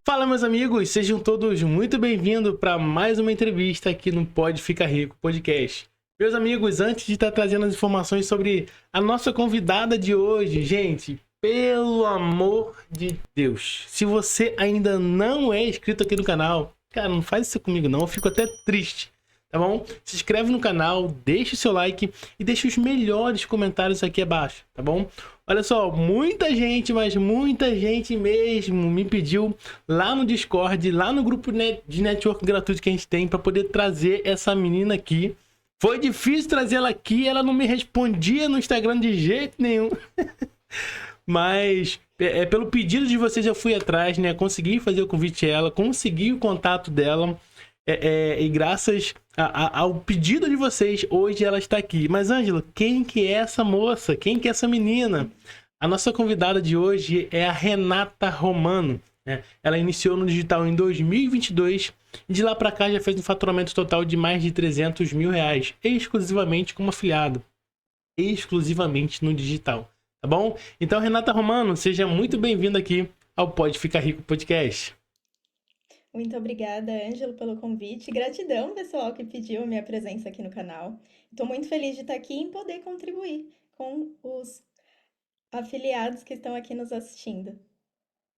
Fala, meus amigos, sejam todos muito bem-vindos para mais uma entrevista aqui no Pode Ficar Rico Podcast. Meus amigos, antes de estar trazendo as informações sobre a nossa convidada de hoje, gente, pelo amor de Deus, se você ainda não é inscrito aqui no canal, cara, não faz isso comigo não, eu fico até triste, tá bom? Se inscreve no canal, deixa o seu like e deixa os melhores comentários aqui abaixo, tá bom? Olha só, muita gente, mas muita gente mesmo me pediu lá no Discord, lá no grupo de network gratuito que a gente tem para poder trazer essa menina aqui. Foi difícil trazer ela aqui, ela não me respondia no Instagram de jeito nenhum. Mas pelo pedido de vocês eu fui atrás, né? Consegui fazer o convite a ela, consegui o contato dela. E graças ao pedido de vocês, hoje ela está aqui. Mas, Ângelo, quem que é essa moça? Quem que é essa menina? A nossa convidada de hoje é a Renata Romano, né? Ela iniciou no digital em 2022 e de lá para cá já fez um faturamento total de mais de 300 mil reais, exclusivamente como afiliado, exclusivamente no digital, tá bom? Então, Renata Romano, seja muito bem-vinda aqui ao Pode Ficar Rico Podcast. Muito obrigada, Ângelo, pelo convite. Gratidão, pessoal, que pediu a minha presença aqui no canal. Estou muito feliz de estar aqui e poder contribuir com os afiliados que estão aqui nos assistindo.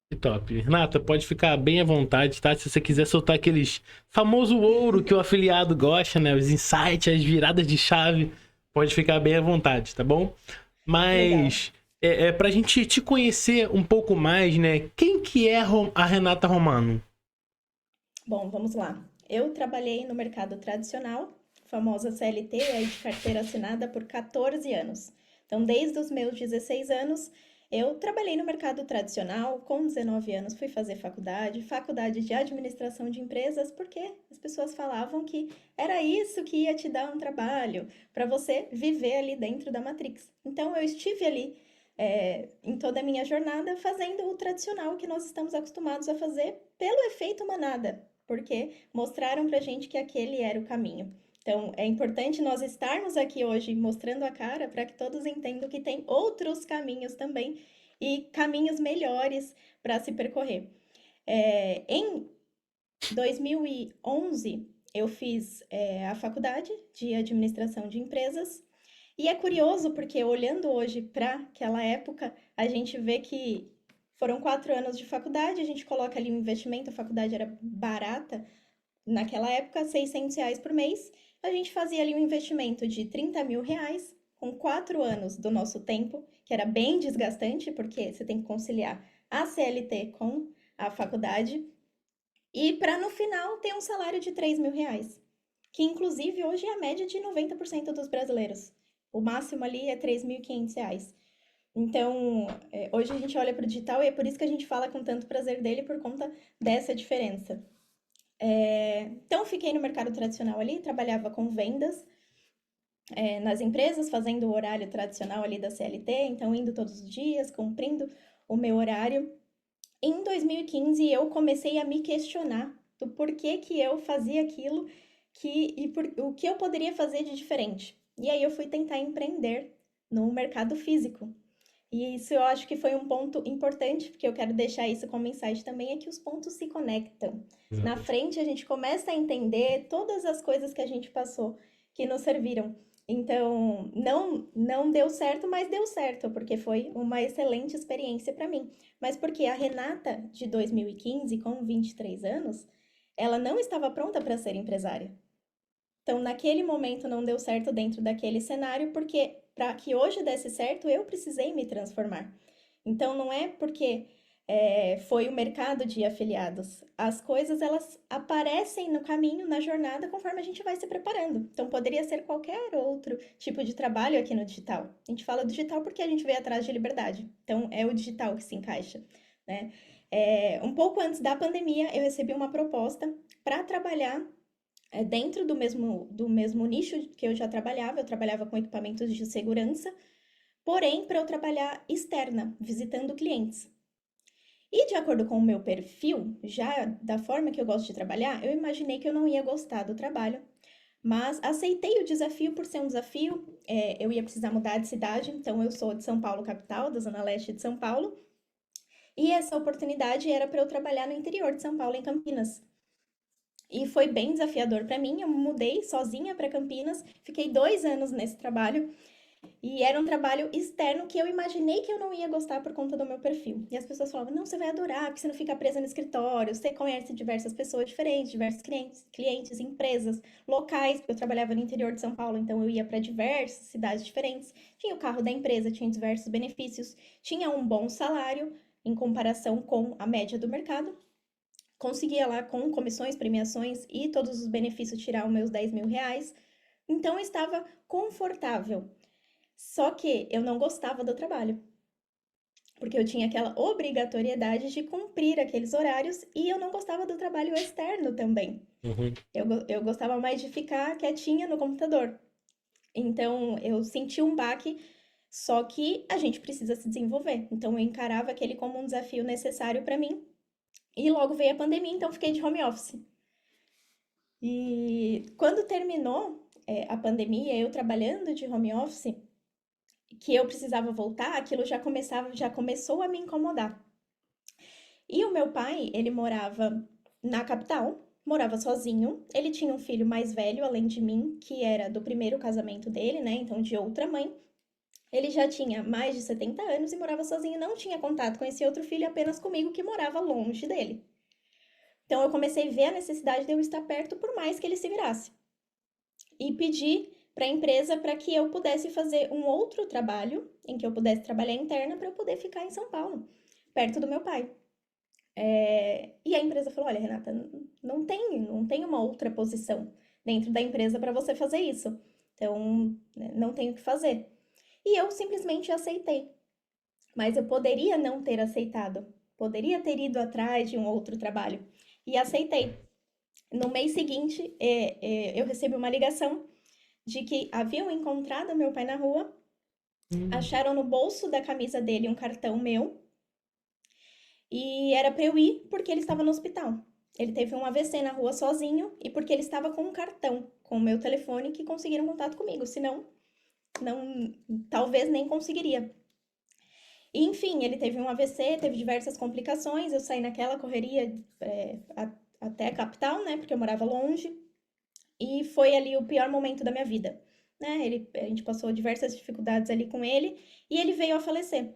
Que top. Renata, pode ficar bem à vontade, tá? Se você quiser soltar aqueles famoso ouro que o afiliado gosta, né? Os insights, as viradas de chave, pode ficar bem à vontade, tá bom? Legal. Mas pra gente te conhecer um pouco mais, né? Quem que é a Renata Romano? Bom, vamos lá. Eu trabalhei no mercado tradicional, famosa CLT, aí de carteira assinada, por 14 anos. Então, desde os meus 16 anos, eu trabalhei no mercado tradicional. Com 19 anos, fui fazer faculdade de administração de empresas, porque as pessoas falavam que era isso que ia te dar um trabalho, para você viver ali dentro da Matrix. Então, eu estive ali em toda a minha jornada fazendo o tradicional que nós estamos acostumados a fazer pelo efeito manada, porque mostraram pra gente que aquele era o caminho. Então, é importante nós estarmos aqui hoje mostrando a cara para que todos entendam que tem outros caminhos também e caminhos melhores para se percorrer. Em 2011, eu fiz a faculdade de administração de empresas. E é curioso porque, olhando hoje para aquela época, a gente vê que foram 4 anos de faculdade, a gente coloca ali um investimento, a faculdade era barata, naquela época, R$ 600 por mês. A gente fazia ali um investimento de R$ 30 mil, com 4 anos do nosso tempo, que era bem desgastante, porque você tem que conciliar a CLT com a faculdade, e para no final ter um salário de R$ 3.000, que inclusive hoje é a média de 90% dos brasileiros. O máximo ali é R$ 3.500. Então, hoje a gente olha para o digital e é por isso que a gente fala com tanto prazer dele, por conta dessa diferença. Então, fiquei no mercado tradicional ali, trabalhava com vendas nas empresas, fazendo o horário tradicional ali da CLT, então indo todos os dias, cumprindo o meu horário. Em 2015, eu comecei a me questionar do porquê que eu fazia aquilo o que eu poderia fazer de diferente. E aí eu fui tentar empreender no mercado físico. E isso eu acho que foi um ponto importante, porque eu quero deixar isso como mensagem também, é que os pontos se conectam. Na Exatamente. frente a gente começa a entender todas as coisas que a gente passou, que nos serviram. Então, não deu certo, mas deu certo, porque foi uma excelente experiência para mim. Mas porque a Renata, de 2015, com 23 anos, ela não estava pronta para ser empresária. Então, naquele momento não deu certo dentro daquele cenário, porque para que hoje desse certo, eu precisei me transformar. Então, não é porque foi o mercado de afiliados. As coisas, elas aparecem no caminho, na jornada, conforme a gente vai se preparando. Então, poderia ser qualquer outro tipo de trabalho aqui no digital. A gente fala digital porque a gente veio atrás de liberdade. Então, é o digital que se encaixa, né? Um pouco antes da pandemia, eu recebi uma proposta para trabalhar dentro do mesmo nicho que eu trabalhava com equipamentos de segurança, porém para eu trabalhar externa, visitando clientes. E de acordo com o meu perfil, já da forma que eu gosto de trabalhar, eu imaginei que eu não ia gostar do trabalho, mas aceitei o desafio por ser um desafio. Eu ia precisar mudar de cidade, então eu sou de São Paulo, capital, da zona leste de São Paulo, E essa oportunidade era para eu trabalhar no interior de São Paulo, em Campinas. E foi bem desafiador para mim. Eu mudei sozinha para Campinas, fiquei 2 anos nesse trabalho. E era um trabalho externo que eu imaginei que eu não ia gostar por conta do meu perfil. E as pessoas falavam: não, você vai adorar, porque você não fica presa no escritório, você conhece diversas pessoas diferentes, diversos clientes, empresas, locais, porque eu trabalhava no interior de São Paulo, então eu ia para diversas cidades diferentes. Tinha o carro da empresa, tinha diversos benefícios, tinha um bom salário em comparação com a média do mercado. Conseguia lá, com comissões, premiações e todos os benefícios, tirar os meus 10 mil reais. Então eu estava confortável. Só que eu não gostava do trabalho, porque eu tinha aquela obrigatoriedade de cumprir aqueles horários e eu não gostava do trabalho externo também. Uhum. Eu gostava mais de ficar quietinha no computador. Então eu senti um baque, só que a gente precisa se desenvolver. Então eu encarava aquele como um desafio necessário para mim. E logo veio a pandemia, então fiquei de home office. E quando terminou, a pandemia, eu trabalhando de home office, que eu precisava voltar, aquilo já começou a me incomodar. E o meu pai, ele morava na capital, morava sozinho. Ele tinha um filho mais velho, além de mim, que era do primeiro casamento dele, né? Então, de outra mãe. Ele já tinha mais de 70 anos e morava sozinho, não tinha contato com esse outro filho, apenas comigo, que morava longe dele. Então, eu comecei a ver a necessidade de eu estar perto, por mais que ele se virasse. E pedi para a empresa para que eu pudesse fazer um outro trabalho, em que eu pudesse trabalhar interna, para eu poder ficar em São Paulo, perto do meu pai. E a empresa falou: olha, Renata, não tem uma outra posição dentro da empresa para você fazer isso. Então, né, não tenho o que fazer. E eu simplesmente aceitei. Mas eu poderia não ter aceitado. Poderia ter ido atrás de um outro trabalho. E aceitei. No mês seguinte, eu recebi uma ligação de que haviam encontrado meu pai na rua, acharam no bolso da camisa dele um cartão meu e era para eu ir porque ele estava no hospital. Ele teve um AVC na rua sozinho e porque ele estava com um cartão com o meu telefone que conseguiram contato comigo, senão não, talvez nem conseguiria. E, enfim, ele teve um AVC, teve diversas complicações, eu saí naquela correria até a capital, né, porque eu morava longe, e foi ali o pior momento da minha vida, né? A gente passou diversas dificuldades ali com ele e ele veio a falecer.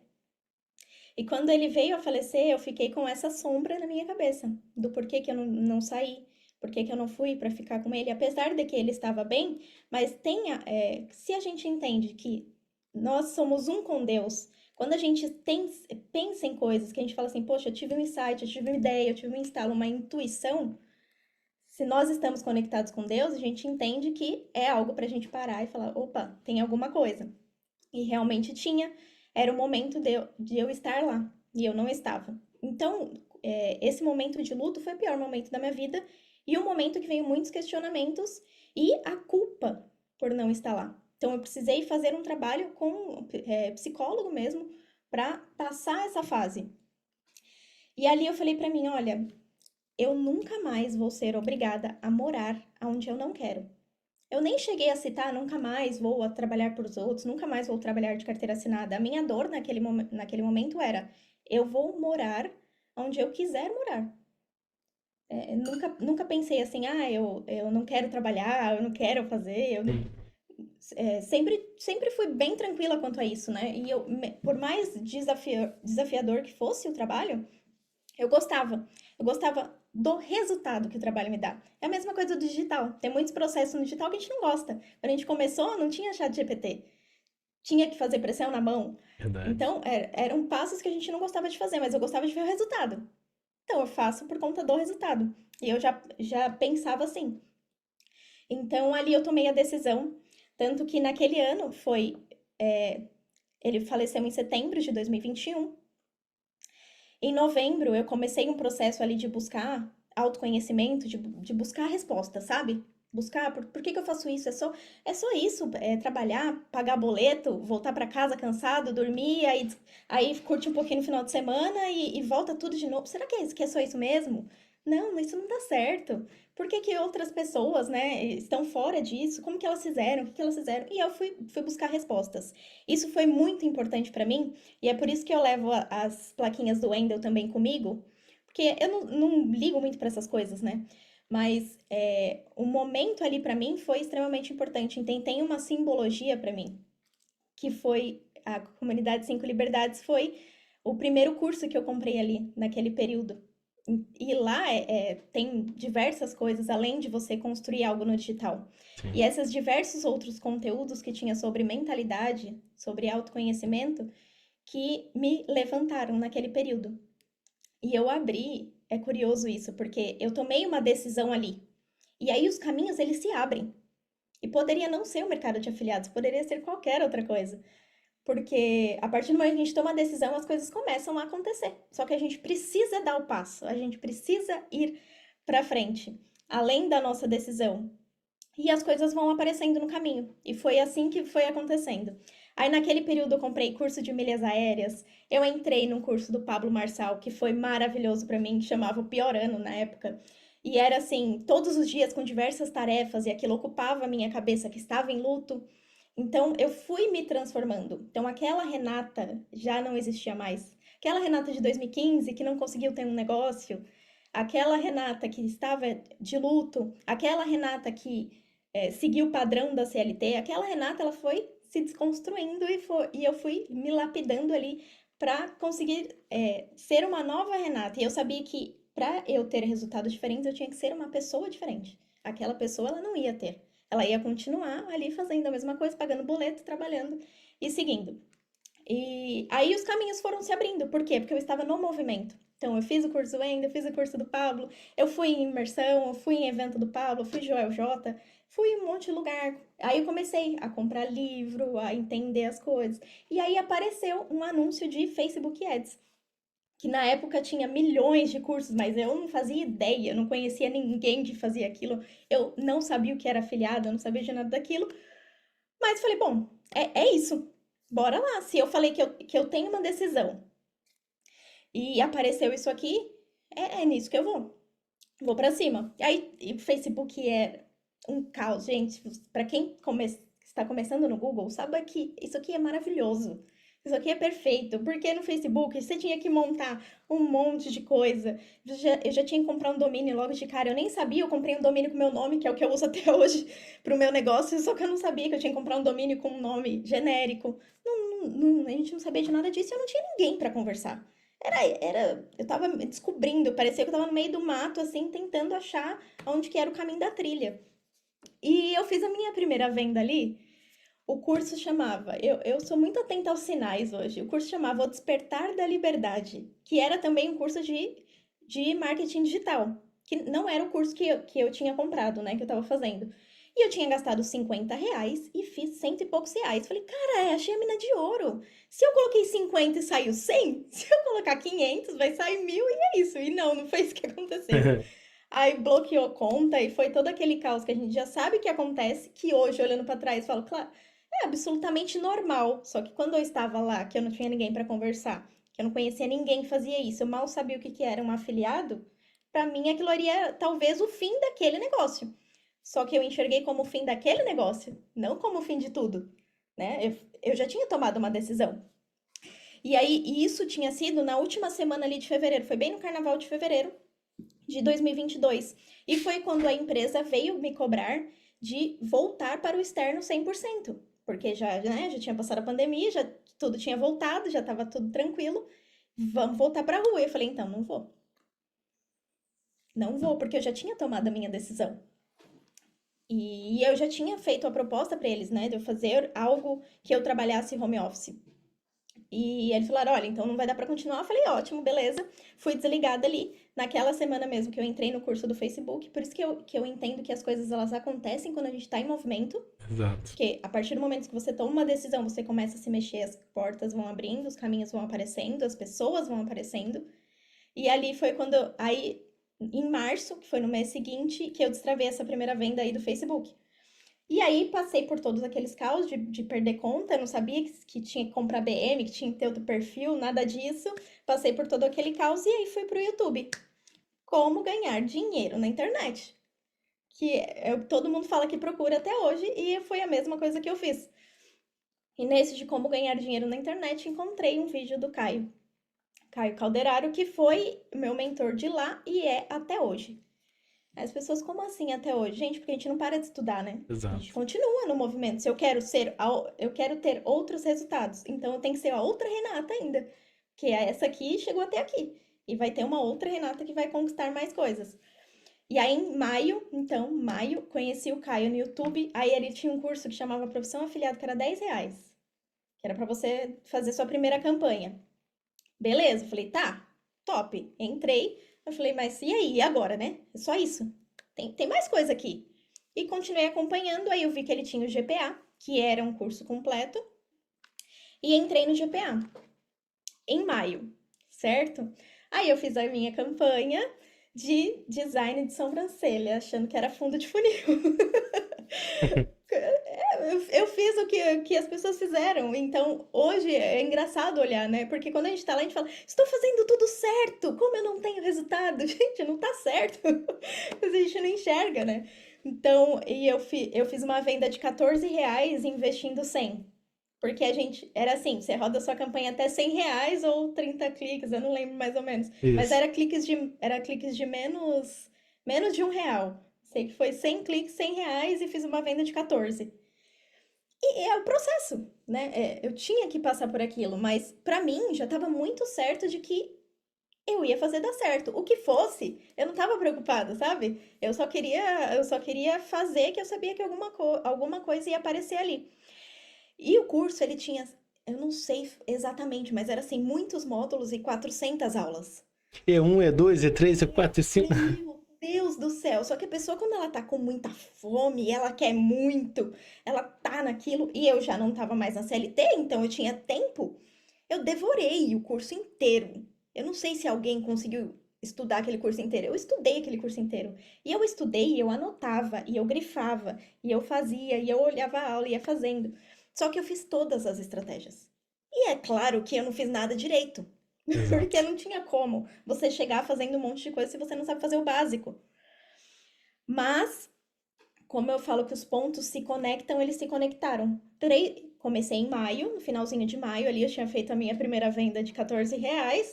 E quando ele veio a falecer, eu fiquei com essa sombra na minha cabeça do porquê que eu não saí, porquê que eu não fui para ficar com ele, apesar de que ele estava bem, mas se a gente entende que nós somos um com Deus, quando a gente pensa em coisas que a gente fala assim, poxa, eu tive um insight, eu tive uma ideia, eu tive um instalo, uma intuição, se nós estamos conectados com Deus, a gente entende que é algo para a gente parar e falar: opa, tem alguma coisa. E realmente tinha, era o momento de eu estar lá, e eu não estava. Então, esse momento de luto foi o pior momento da minha vida, e um momento que veio muitos questionamentos e a culpa por não estar lá. Então, eu precisei fazer um trabalho com psicólogo mesmo para passar essa fase. E ali eu falei para mim: olha, eu nunca mais vou ser obrigada a morar onde eu não quero. Eu nem cheguei a citar, nunca mais vou trabalhar para os outros, nunca mais vou trabalhar de carteira assinada. A minha dor naquele momento era: eu vou morar onde eu quiser morar. Nunca pensei assim, eu não quero trabalhar, eu não quero fazer. Sempre fui bem tranquila quanto a isso, né? E por mais desafiador que fosse o trabalho, eu gostava. Eu gostava do resultado que o trabalho me dá. É a mesma coisa do digital. Tem muitos processos no digital que a gente não gosta. Quando a gente começou, não tinha chat GPT. Tinha que fazer pressão na mão. Verdade. Então, eram passos que a gente não gostava de fazer, mas eu gostava de ver o resultado. Então, eu faço por conta do resultado. E eu já pensava assim. Então, ali eu tomei a decisão. Tanto que naquele ano ele faleceu em setembro de 2021. Em novembro, eu comecei um processo ali de buscar autoconhecimento, de buscar resposta, sabe? Buscar por que que eu faço isso? É só isso, trabalhar, pagar boleto, voltar para casa cansado, dormir, aí curte um pouquinho no final de semana e volta tudo de novo. Será que é só isso mesmo? Não, isso não dá certo. Por que que outras pessoas, né, estão fora disso? Como que elas fizeram? O que que elas fizeram? E eu fui buscar respostas. Isso foi muito importante para mim, e é por isso que eu levo as plaquinhas do Wendel também comigo, porque eu não ligo muito para essas coisas, né? Mas o momento ali para mim foi extremamente importante. Então, tem uma simbologia para mim, que foi a Comunidade Cinco Liberdades, foi o primeiro curso que eu comprei ali, naquele período. E lá tem diversas coisas, além de você construir algo no digital. Sim. E esses diversos outros conteúdos que tinha sobre mentalidade, sobre autoconhecimento, que me levantaram naquele período. E eu abri, é curioso isso, porque eu tomei uma decisão ali. E aí os caminhos, eles se abrem. E poderia não ser o mercado de afiliados, poderia ser qualquer outra coisa. Porque a partir do momento que a gente toma a decisão, as coisas começam a acontecer. Só que a gente precisa dar o passo, a gente precisa ir para frente, além da nossa decisão. E as coisas vão aparecendo no caminho. E foi assim que foi acontecendo. Aí naquele período eu comprei curso de milhas aéreas, eu entrei no curso do Pablo Marçal, que foi maravilhoso para mim, que chamava o Pior Ano na época. E era assim, todos os dias com diversas tarefas, e aquilo ocupava a minha cabeça, que estava em luto. Então, eu fui me transformando. Então, aquela Renata já não existia mais. Aquela Renata de 2015 que não conseguiu ter um negócio, aquela Renata que estava de luto, aquela Renata que seguiu o padrão da CLT, aquela Renata, ela foi se desconstruindo e eu fui me lapidando ali para conseguir ser uma nova Renata. E eu sabia que para eu ter resultados diferentes, eu tinha que ser uma pessoa diferente. Aquela pessoa, ela não ia ter. Ela ia continuar ali fazendo a mesma coisa, pagando boleto, trabalhando e seguindo. E aí os caminhos foram se abrindo. Por quê? Porque eu estava no movimento. Então, eu fiz o curso do Wendel, eu fiz o curso do Pablo, eu fui em imersão, eu fui em evento do Pablo, eu fui Joel J, fui em um monte de lugar. Aí eu comecei a comprar livro, a entender as coisas. E aí apareceu um anúncio de Facebook Ads, que na época tinha milhões de cursos, mas eu não fazia ideia, eu não conhecia ninguém que fazia aquilo, eu não sabia o que era afiliado, eu não sabia de nada daquilo. Mas falei, bom, é isso. Bora lá. Se eu falei que eu tenho uma decisão e apareceu isso aqui, é nisso que eu vou. Vou pra cima. E aí, o Facebook é um caos, gente. Pra quem está começando no Google, saiba que isso aqui é maravilhoso. Isso aqui é perfeito, porque no Facebook você tinha que montar um monte de coisa. Eu já tinha que comprar um domínio logo de cara. Eu nem sabia, eu comprei um domínio com meu nome, que é o que eu uso até hoje para o meu negócio, só que eu não sabia que eu tinha que comprar um domínio com um nome genérico. A gente não sabia de nada disso e eu não tinha ninguém para conversar. Eu tava me descobrindo, parecia que eu tava no meio do mato, assim, tentando achar onde que era o caminho da trilha. E eu fiz a minha primeira venda ali. O curso chamava, eu sou muito atenta aos sinais hoje. O curso chamava O Despertar da Liberdade, que era também um curso de marketing digital, que não era o curso que eu tinha comprado, né, que eu tava fazendo. E eu tinha gastado R$ 50 e fiz cento e poucos reais. Falei, cara, achei a mina de ouro. Se eu coloquei 50 e saiu 100, se eu colocar 500, vai sair 1.000 e é isso. E não foi isso que aconteceu. Aí bloqueou conta e foi todo aquele caos que a gente já sabe que acontece, que hoje, olhando pra trás, falo, claro, é absolutamente normal. Só que quando eu estava lá, que eu não tinha ninguém pra conversar, que eu não conhecia ninguém que fazia isso, eu mal sabia o que que era um afiliado, pra mim aquilo ali era talvez o fim daquele negócio. Só que eu enxerguei como o fim daquele negócio, não como o fim de tudo, né? Eu já tinha tomado uma decisão. E aí, isso tinha sido na última semana ali de fevereiro, foi bem no carnaval de fevereiro de 2022. E foi quando a empresa veio me cobrar de voltar para o externo 100%, porque já tinha passado a pandemia, já tudo tinha voltado, já estava tudo tranquilo. Vamos voltar para a rua. Eu falei, então, não vou. Não vou, porque eu já tinha tomado a minha decisão. E eu já tinha feito a proposta para eles, né, de eu fazer algo que eu trabalhasse home office. E eles falaram, olha, então não vai dar para continuar. Eu falei, ótimo, beleza. Fui desligada ali. Naquela semana mesmo que eu entrei no curso do Facebook, por isso que eu entendo que as coisas elas acontecem quando a gente está em movimento. Exato. Porque a partir do momento que você toma uma decisão, você começa a se mexer, as portas vão abrindo, os caminhos vão aparecendo, as pessoas vão aparecendo. E ali foi quando, aí, em março, que foi no mês seguinte, que eu destravei essa primeira venda aí do Facebook. E aí passei por todos aqueles caos de perder conta, eu não sabia que tinha que comprar BM, que tinha que ter outro perfil, nada disso. Passei por todo aquele caos e aí fui pro YouTube. como ganhar dinheiro na internet. Todo mundo fala que procura até hoje, e foi a mesma coisa que eu fiz. E nesse de como ganhar dinheiro na internet, encontrei um vídeo do Caio Calderaro, que foi meu mentor de lá e é até hoje. As pessoas, como assim até hoje? Gente, porque a gente não para de estudar, né? A gente Exato. continua no movimento. Se eu quero ter outros resultados, então eu tenho que ser a outra Renata ainda, que é essa aqui chegou até aqui. E vai ter uma outra Renata que vai conquistar mais coisas. E aí, em maio, conheci o Caio no YouTube. Aí ele tinha um curso que chamava Profissão Afiliado, que era R$ 10, que era pra você fazer sua primeira campanha. Beleza, eu falei, tá, top. Entrei, eu falei, mas e aí, e agora, né? É só isso. Tem mais coisa aqui. E continuei acompanhando, aí eu vi que ele tinha o GPA, que era um curso completo, e entrei no GPA em maio, certo? Aí eu fiz a minha campanha de design de sobrancelha, achando que era fundo de funil. Eu fiz o que as pessoas fizeram. Então, hoje é engraçado olhar, né? Porque quando a gente tá lá, a gente fala, estou fazendo tudo certo, como eu não tenho resultado? Gente, não tá certo. Mas a gente não enxerga, né? Então, eu fiz uma venda de R$ 14 investindo 100. Porque a gente, era assim, você roda sua campanha até R$ 100 ou 30 cliques, eu não lembro mais ou menos. Mas Isso. era cliques de menos de R$ 1. Sei que foi 100 cliques, R$ 100 e fiz uma venda de 14. E é o processo, né? Eu tinha que passar por aquilo, mas pra mim já tava muito certo de que eu ia fazer dar certo. O que fosse, eu não tava preocupada, sabe? Eu só queria fazer, que eu sabia que alguma coisa ia aparecer ali. E o curso, ele tinha, eu não sei exatamente, mas era assim, muitos módulos e 400 aulas. E1, E2, E3, E4, E5. Meu Deus do céu! Só que a pessoa, quando ela tá com muita fome, ela quer muito, ela tá naquilo, e eu já não tava mais na CLT, então eu tinha tempo, eu devorei o curso inteiro. Eu não sei se alguém conseguiu estudar aquele curso inteiro. Eu estudei aquele curso inteiro. E eu estudei, e eu anotava, e eu grifava, e eu fazia, e eu olhava a aula e ia fazendo. Só que eu fiz todas as estratégias. E é claro que eu não fiz nada direito. Porque Exato. não tinha como você chegar fazendo um monte de coisa se você não sabe fazer o básico. Mas, como eu falo que os pontos se conectam, eles se conectaram. Comecei em maio, no finalzinho de maio ali, eu tinha feito a minha primeira venda de R$ 14,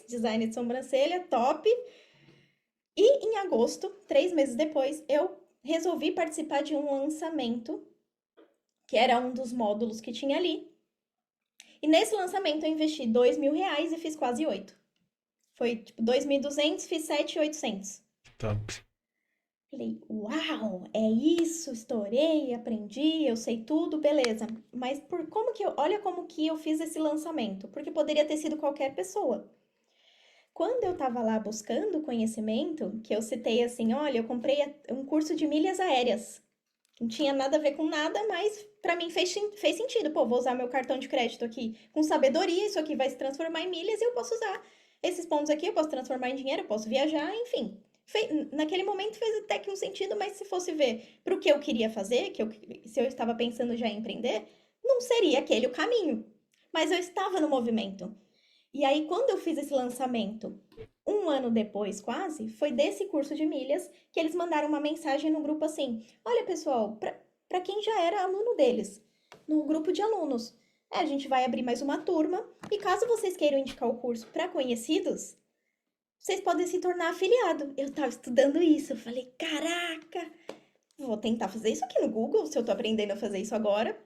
design de sobrancelha, top. E em agosto, 3 meses depois, eu resolvi participar de um lançamento, que era um dos módulos que tinha ali. E nesse lançamento eu investi R$ 2.000 e fiz quase 8. Foi tipo 2.200, fiz 7.800. Top. Falei, uau, é isso, estourei, aprendi, eu sei tudo, beleza. Mas olha como que eu fiz esse lançamento, porque poderia ter sido qualquer pessoa. Quando eu tava lá buscando conhecimento, que eu citei assim, olha, eu comprei um curso de milhas aéreas. Não tinha nada a ver com nada, mas pra mim fez sentido. Pô, vou usar meu cartão de crédito aqui com sabedoria, isso aqui vai se transformar em milhas e eu posso usar esses pontos aqui, eu posso transformar em dinheiro, eu posso viajar, enfim. Naquele momento fez até que um sentido, mas se fosse ver pro que eu queria fazer, se eu estava pensando já em empreender, não seria aquele o caminho. Mas eu estava no movimento. E aí, quando eu fiz esse lançamento, um ano depois, quase, foi desse curso de milhas que eles mandaram uma mensagem no grupo assim: olha, pessoal, para quem já era aluno deles, no grupo de alunos, a gente vai abrir mais uma turma e caso vocês queiram indicar o curso para conhecidos, vocês podem se tornar afiliado. Eu tava estudando isso, eu falei: caraca, vou tentar fazer isso aqui no Google, se eu tô aprendendo a fazer isso agora.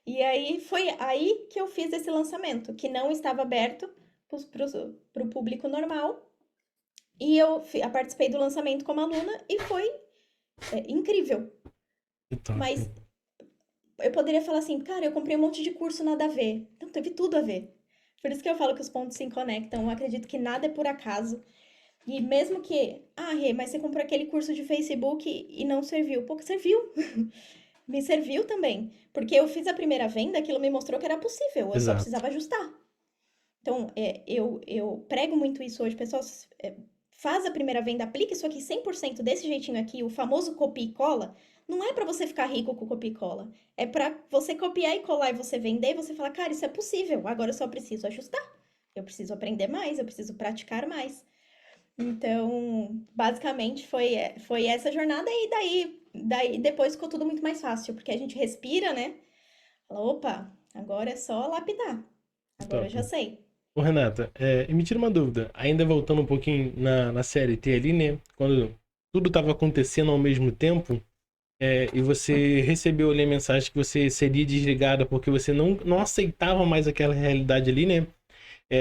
E aí foi aí que eu fiz esse lançamento, que não estava aberto para o público normal. E eu participei do lançamento como aluna e foi incrível. Que top. Mas eu poderia falar assim, cara, eu comprei um monte de curso nada a ver. Então teve tudo a ver. Por isso que eu falo que os pontos se conectam. Eu acredito que nada é por acaso. E mesmo que, Rê, mas você comprou aquele curso de Facebook e não serviu. Pô, serviu. Me serviu também. Porque eu fiz a primeira venda, aquilo me mostrou que era possível. Eu só Exato. precisava ajustar. Então, eu prego muito isso hoje. Pessoas, faz a primeira venda, aplica isso aqui 100% desse jeitinho aqui, o famoso copia e cola. Não é para você ficar rico com copia e cola. É para você copiar e colar e você vender e você falar, cara, isso é possível. Agora eu só preciso ajustar. Eu preciso aprender mais, eu preciso praticar mais. Então, basicamente foi essa jornada e daí depois ficou tudo muito mais fácil, porque a gente respira, né? Fala, opa, agora é só lapidar. Agora eu Top. já sei. Ô, Renata, e me tira uma dúvida. Ainda voltando um pouquinho na CLT ali, né? Quando tudo estava acontecendo ao mesmo tempo, e você recebeu ali a mensagem que você seria desligada porque você não aceitava mais aquela realidade ali, né?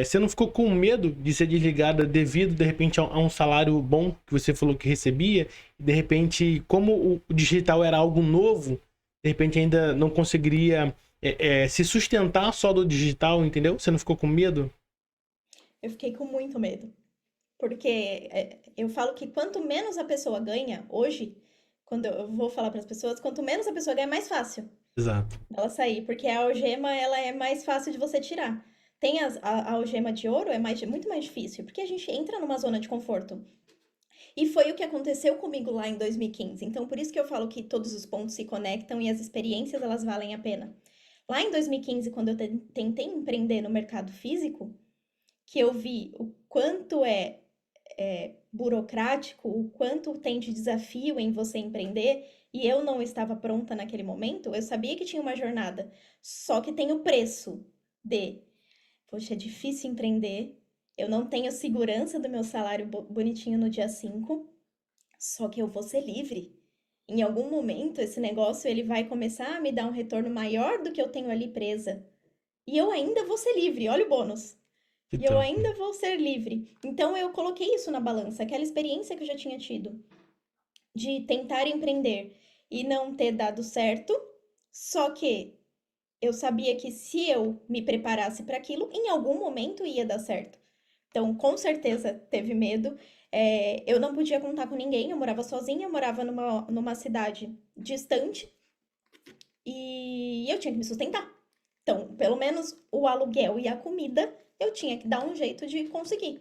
Você não ficou com medo de ser desligada devido, de repente, a um salário bom que você falou que recebia? E, de repente, como o digital era algo novo, de repente ainda não conseguiria se sustentar só do digital, entendeu? Você não ficou com medo? Eu fiquei com muito medo. Porque eu falo que quanto menos a pessoa ganha hoje, quando eu vou falar para as pessoas, quanto menos a pessoa ganha, mais fácil Exato. ela sair, porque a algema ela é mais fácil de você tirar. Tem a algema de ouro é muito mais difícil, porque a gente entra numa zona de conforto. E foi o que aconteceu comigo lá em 2015. Então, por isso que eu falo que todos os pontos se conectam e as experiências elas valem a pena. Lá em 2015, quando eu tentei empreender no mercado físico, que eu vi o quanto é burocrático, o quanto tem de desafio em você empreender, e eu não estava pronta naquele momento, eu sabia que tinha uma jornada, só que tem o preço de, poxa, é difícil empreender, eu não tenho segurança do meu salário bonitinho no dia 5, só que eu vou ser livre. Em algum momento, esse negócio ele vai começar a me dar um retorno maior do que eu tenho ali presa. E eu ainda vou ser livre, olha o bônus. Que E eu top. ainda vou ser livre. Então eu coloquei isso na balança, aquela experiência que eu já tinha tido de tentar empreender e não ter dado certo, só que eu sabia que se eu me preparasse para aquilo, em algum momento ia dar certo. Então, com certeza teve medo. Eu não podia contar com ninguém, eu morava sozinha, eu morava numa cidade distante e eu tinha que me sustentar. Então, pelo menos o aluguel e a comida eu tinha que dar um jeito de conseguir.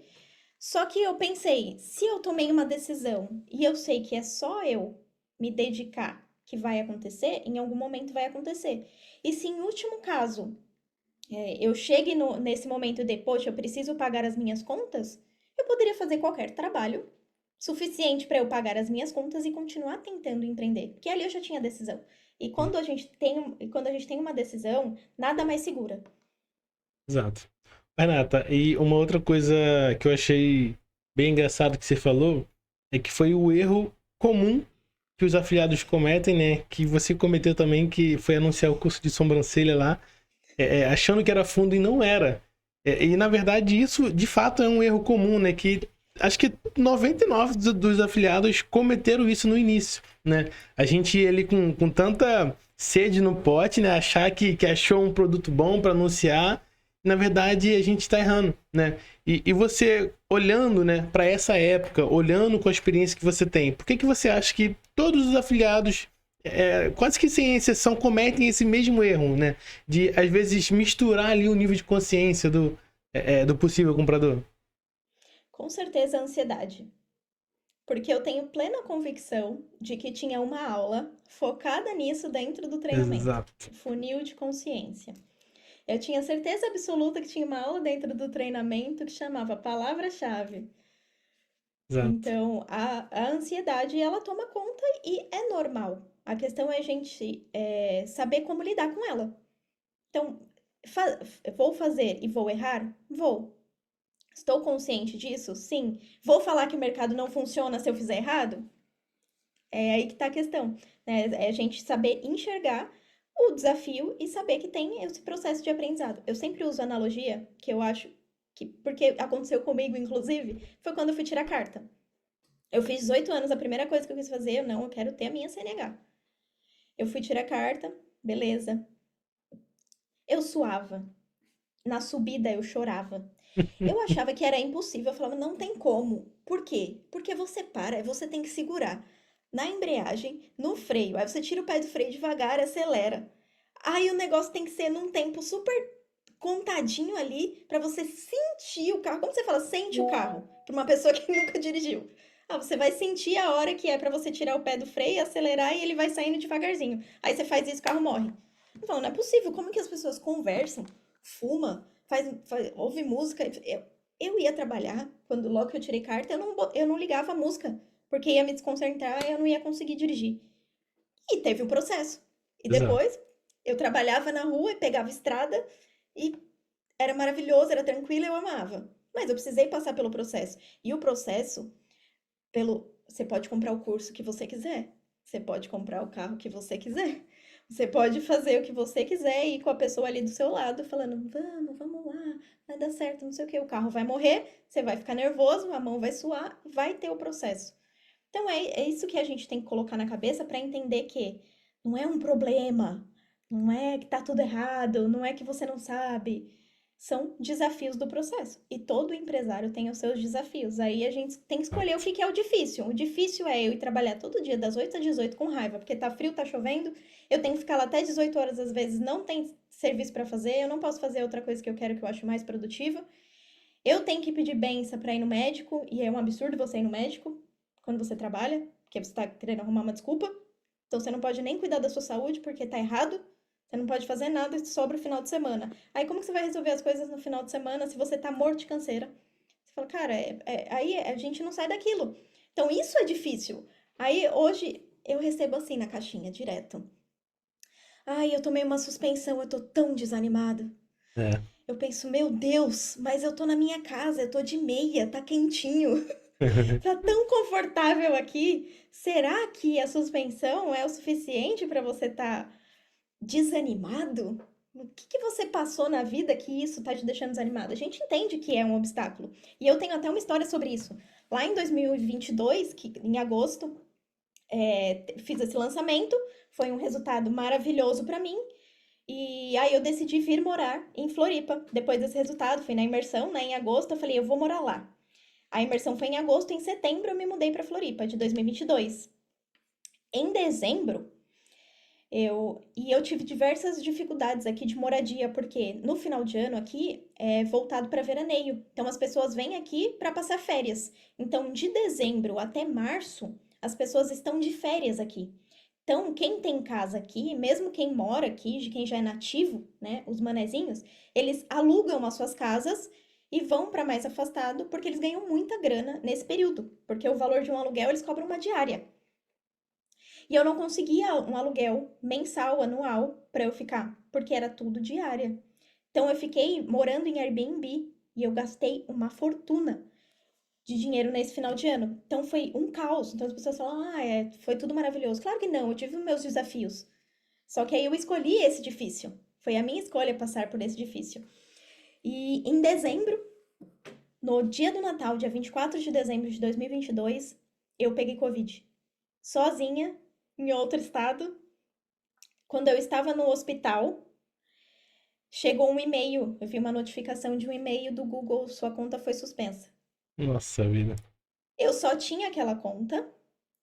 Só que eu pensei, se eu tomei uma decisão e eu sei que é só eu me dedicar que vai acontecer, em algum momento vai acontecer. E se em último caso eu chegue nesse momento de, poxa, eu preciso pagar as minhas contas, eu poderia fazer qualquer trabalho suficiente para eu pagar as minhas contas e continuar tentando empreender, porque ali eu já tinha decisão. E quando a gente tem uma decisão, nada mais segura. Exato. Renata, e uma outra coisa que eu achei bem engraçado que você falou é que foi o erro comum que os afiliados cometem, né? Que você cometeu também, que foi anunciar o curso de sobrancelha lá, achando que era fundo e não era. E na verdade isso de fato é um erro comum, né? Que acho que 99 dos afiliados cometeram isso no início, né? A gente ele com tanta sede no pote, né? Achar que achou um produto bom para anunciar, na verdade a gente está errando, né? E você olhando, né, para essa época, olhando com a experiência que você tem, por que você acha que todos os afiliados quase que sem exceção, cometem esse mesmo erro, né? De, às vezes, misturar ali o nível de consciência do possível comprador. Com certeza, a ansiedade. Porque eu tenho plena convicção de que tinha uma aula focada nisso dentro do treinamento. Exato. Funil de consciência. Eu tinha certeza absoluta que tinha uma aula dentro do treinamento que chamava palavra-chave. Exato. Então, a ansiedade, ela toma conta e é normal. A questão é a gente saber como lidar com ela. Então, vou fazer e vou errar? Vou. Estou consciente disso? Sim. Vou falar que o mercado não funciona se eu fizer errado? É aí que está a questão, né? É a gente saber enxergar o desafio e saber que tem esse processo de aprendizado. Eu sempre uso a analogia, que eu acho que, porque aconteceu comigo, inclusive, foi quando eu fui tirar carta. Eu fiz 18 anos, a primeira coisa que eu quis fazer, eu quero ter a minha CNH. Eu fui tirar carta, beleza. Eu suava. Na subida eu chorava. Eu achava que era impossível, eu falava, não tem como. Por quê? Porque você para, você tem que segurar na embreagem, no freio. Aí você tira o pé do freio devagar, acelera. Aí o negócio tem que ser num tempo super contadinho ali pra você sentir o carro. Como você fala, sente o carro pra uma pessoa que nunca dirigiu? Ah, você vai sentir a hora que é pra você tirar o pé do freio, acelerar e ele vai saindo devagarzinho. Aí você faz isso, o carro morre. Eu falo, não é possível. Como que as pessoas conversam, fuma, ouve música? Eu ia trabalhar, quando logo que eu tirei carta, eu não ligava a música, porque ia me desconcentrar e eu não ia conseguir dirigir. E teve um processo. E Exato. depois eu trabalhava na rua e pegava estrada e era maravilhoso, era tranquilo, eu amava. Mas eu precisei passar pelo processo. E o processo, você pode comprar o curso que você quiser. Você pode comprar o carro que você quiser. Você pode fazer o que você quiser e ir com a pessoa ali do seu lado falando: vamos lá, vai dar certo, não sei o que. O carro vai morrer, você vai ficar nervoso, a mão vai suar, vai ter o processo. Então é isso que a gente tem que colocar na cabeça para entender que não é um problema, não é que tá tudo errado, não é que você não sabe. São desafios do processo. E todo empresário tem os seus desafios. Aí a gente tem que escolher o que é o difícil. O difícil é eu ir trabalhar todo dia das 8 às 18 com raiva, porque tá frio, tá chovendo, eu tenho que ficar lá até 18 horas às vezes, não tem serviço para fazer, eu não posso fazer outra coisa que eu quero que eu acho mais produtiva. Eu tenho que pedir benção para ir no médico, e é um absurdo você ir no médico quando você trabalha, porque você está querendo arrumar uma desculpa. Então você não pode nem cuidar da sua saúde porque tá errado. Você não pode fazer nada e sobra o final de semana. Aí como que você vai resolver as coisas no final de semana se você tá morto de canseira? Você fala, cara, aí a gente não sai daquilo. Então isso é difícil. Aí hoje eu recebo assim na caixinha, direto. Ai, eu tomei uma suspensão, eu tô tão desanimada. É. Eu penso, meu Deus, mas eu tô na minha casa, eu tô de meia, tá quentinho, tá tão confortável aqui. Será que a suspensão é o suficiente para você estar desanimado? O que que você passou na vida que isso tá te deixando desanimado? A gente entende que é um obstáculo. E eu tenho até uma história sobre isso. Lá em 2022, em agosto, fiz esse lançamento, foi um resultado maravilhoso para mim. E aí eu decidi vir morar em Floripa. Depois desse resultado, fui na imersão, né, em agosto, eu falei, eu vou morar lá. A imersão foi em agosto, em setembro eu me mudei para Floripa, de 2022. Em dezembro, eu tive diversas dificuldades aqui de moradia, porque no final de ano aqui é voltado para veraneio. Então as pessoas vêm aqui para passar férias. Então de dezembro até março, as pessoas estão de férias aqui. Então, quem tem casa aqui, mesmo quem mora aqui, de quem já é nativo, né, os manezinhos, eles alugam as suas casas e vão para mais afastado porque eles ganham muita grana nesse período, porque o valor de um aluguel eles cobram uma diária. E eu não conseguia um aluguel mensal, anual, para eu ficar, porque era tudo diária. Então eu fiquei morando em Airbnb e eu gastei uma fortuna de dinheiro nesse final de ano. Então foi um caos. Então as pessoas falam, foi tudo maravilhoso. Claro que não, eu tive os meus desafios. Só que aí eu escolhi esse difícil. Foi a minha escolha passar por esse difícil. E em dezembro, no dia do Natal, dia 24 de dezembro de 2022, eu peguei Covid. Sozinha, em outro estado. Quando eu estava no hospital, chegou um e-mail. Eu vi uma notificação de um e-mail do Google, sua conta foi suspensa. Nossa vida. Eu só tinha aquela conta.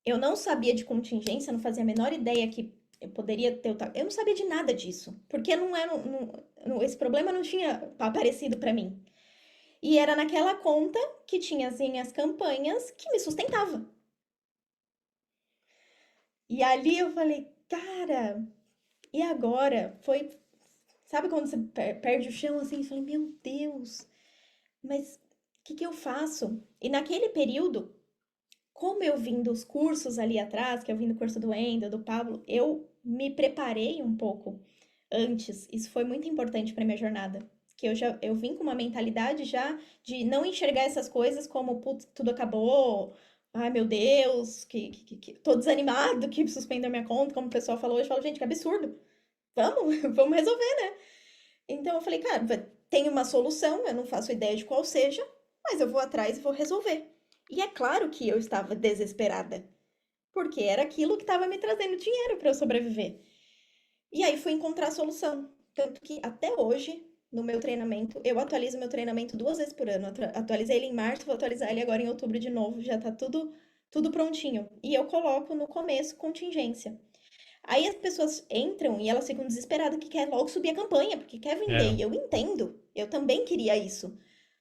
Eu não sabia de contingência, não fazia a menor ideia que eu poderia ter. Eu não sabia de nada disso, porque não era, esse problema não tinha aparecido para mim. E era naquela conta que tinha as campanhas que me sustentava. E ali eu falei, cara, e agora? Sabe quando você perde o chão assim? Eu falei, meu Deus, mas o que que eu faço? E naquele período, como eu vim dos cursos ali atrás, que eu vim do curso do Wendel, do Pablo, eu me preparei um pouco antes. Isso foi muito importante para minha jornada. Que eu vim com uma mentalidade já de não enxergar essas coisas como, putz, tudo acabou, ai meu Deus, que tô desanimado que suspendeu a minha conta, como o pessoal falou hoje. Eu falo, gente, que absurdo. Vamos, vamos resolver, né? Então eu falei, cara, tem uma solução, eu não faço ideia de qual seja, mas eu vou atrás e vou resolver. E é claro que eu estava desesperada, porque era aquilo que estava me trazendo dinheiro para eu sobreviver. E aí fui encontrar a solução. Tanto que até hoje, no meu treinamento, eu atualizo meu treinamento 2 vezes por ano. Atualizei ele em março, vou atualizar ele agora em outubro de novo, já tá tudo prontinho. E eu coloco no começo contingência. Aí as pessoas entram e elas ficam desesperadas que quer logo subir a campanha, porque quer vender. É. E eu entendo. Eu também queria isso.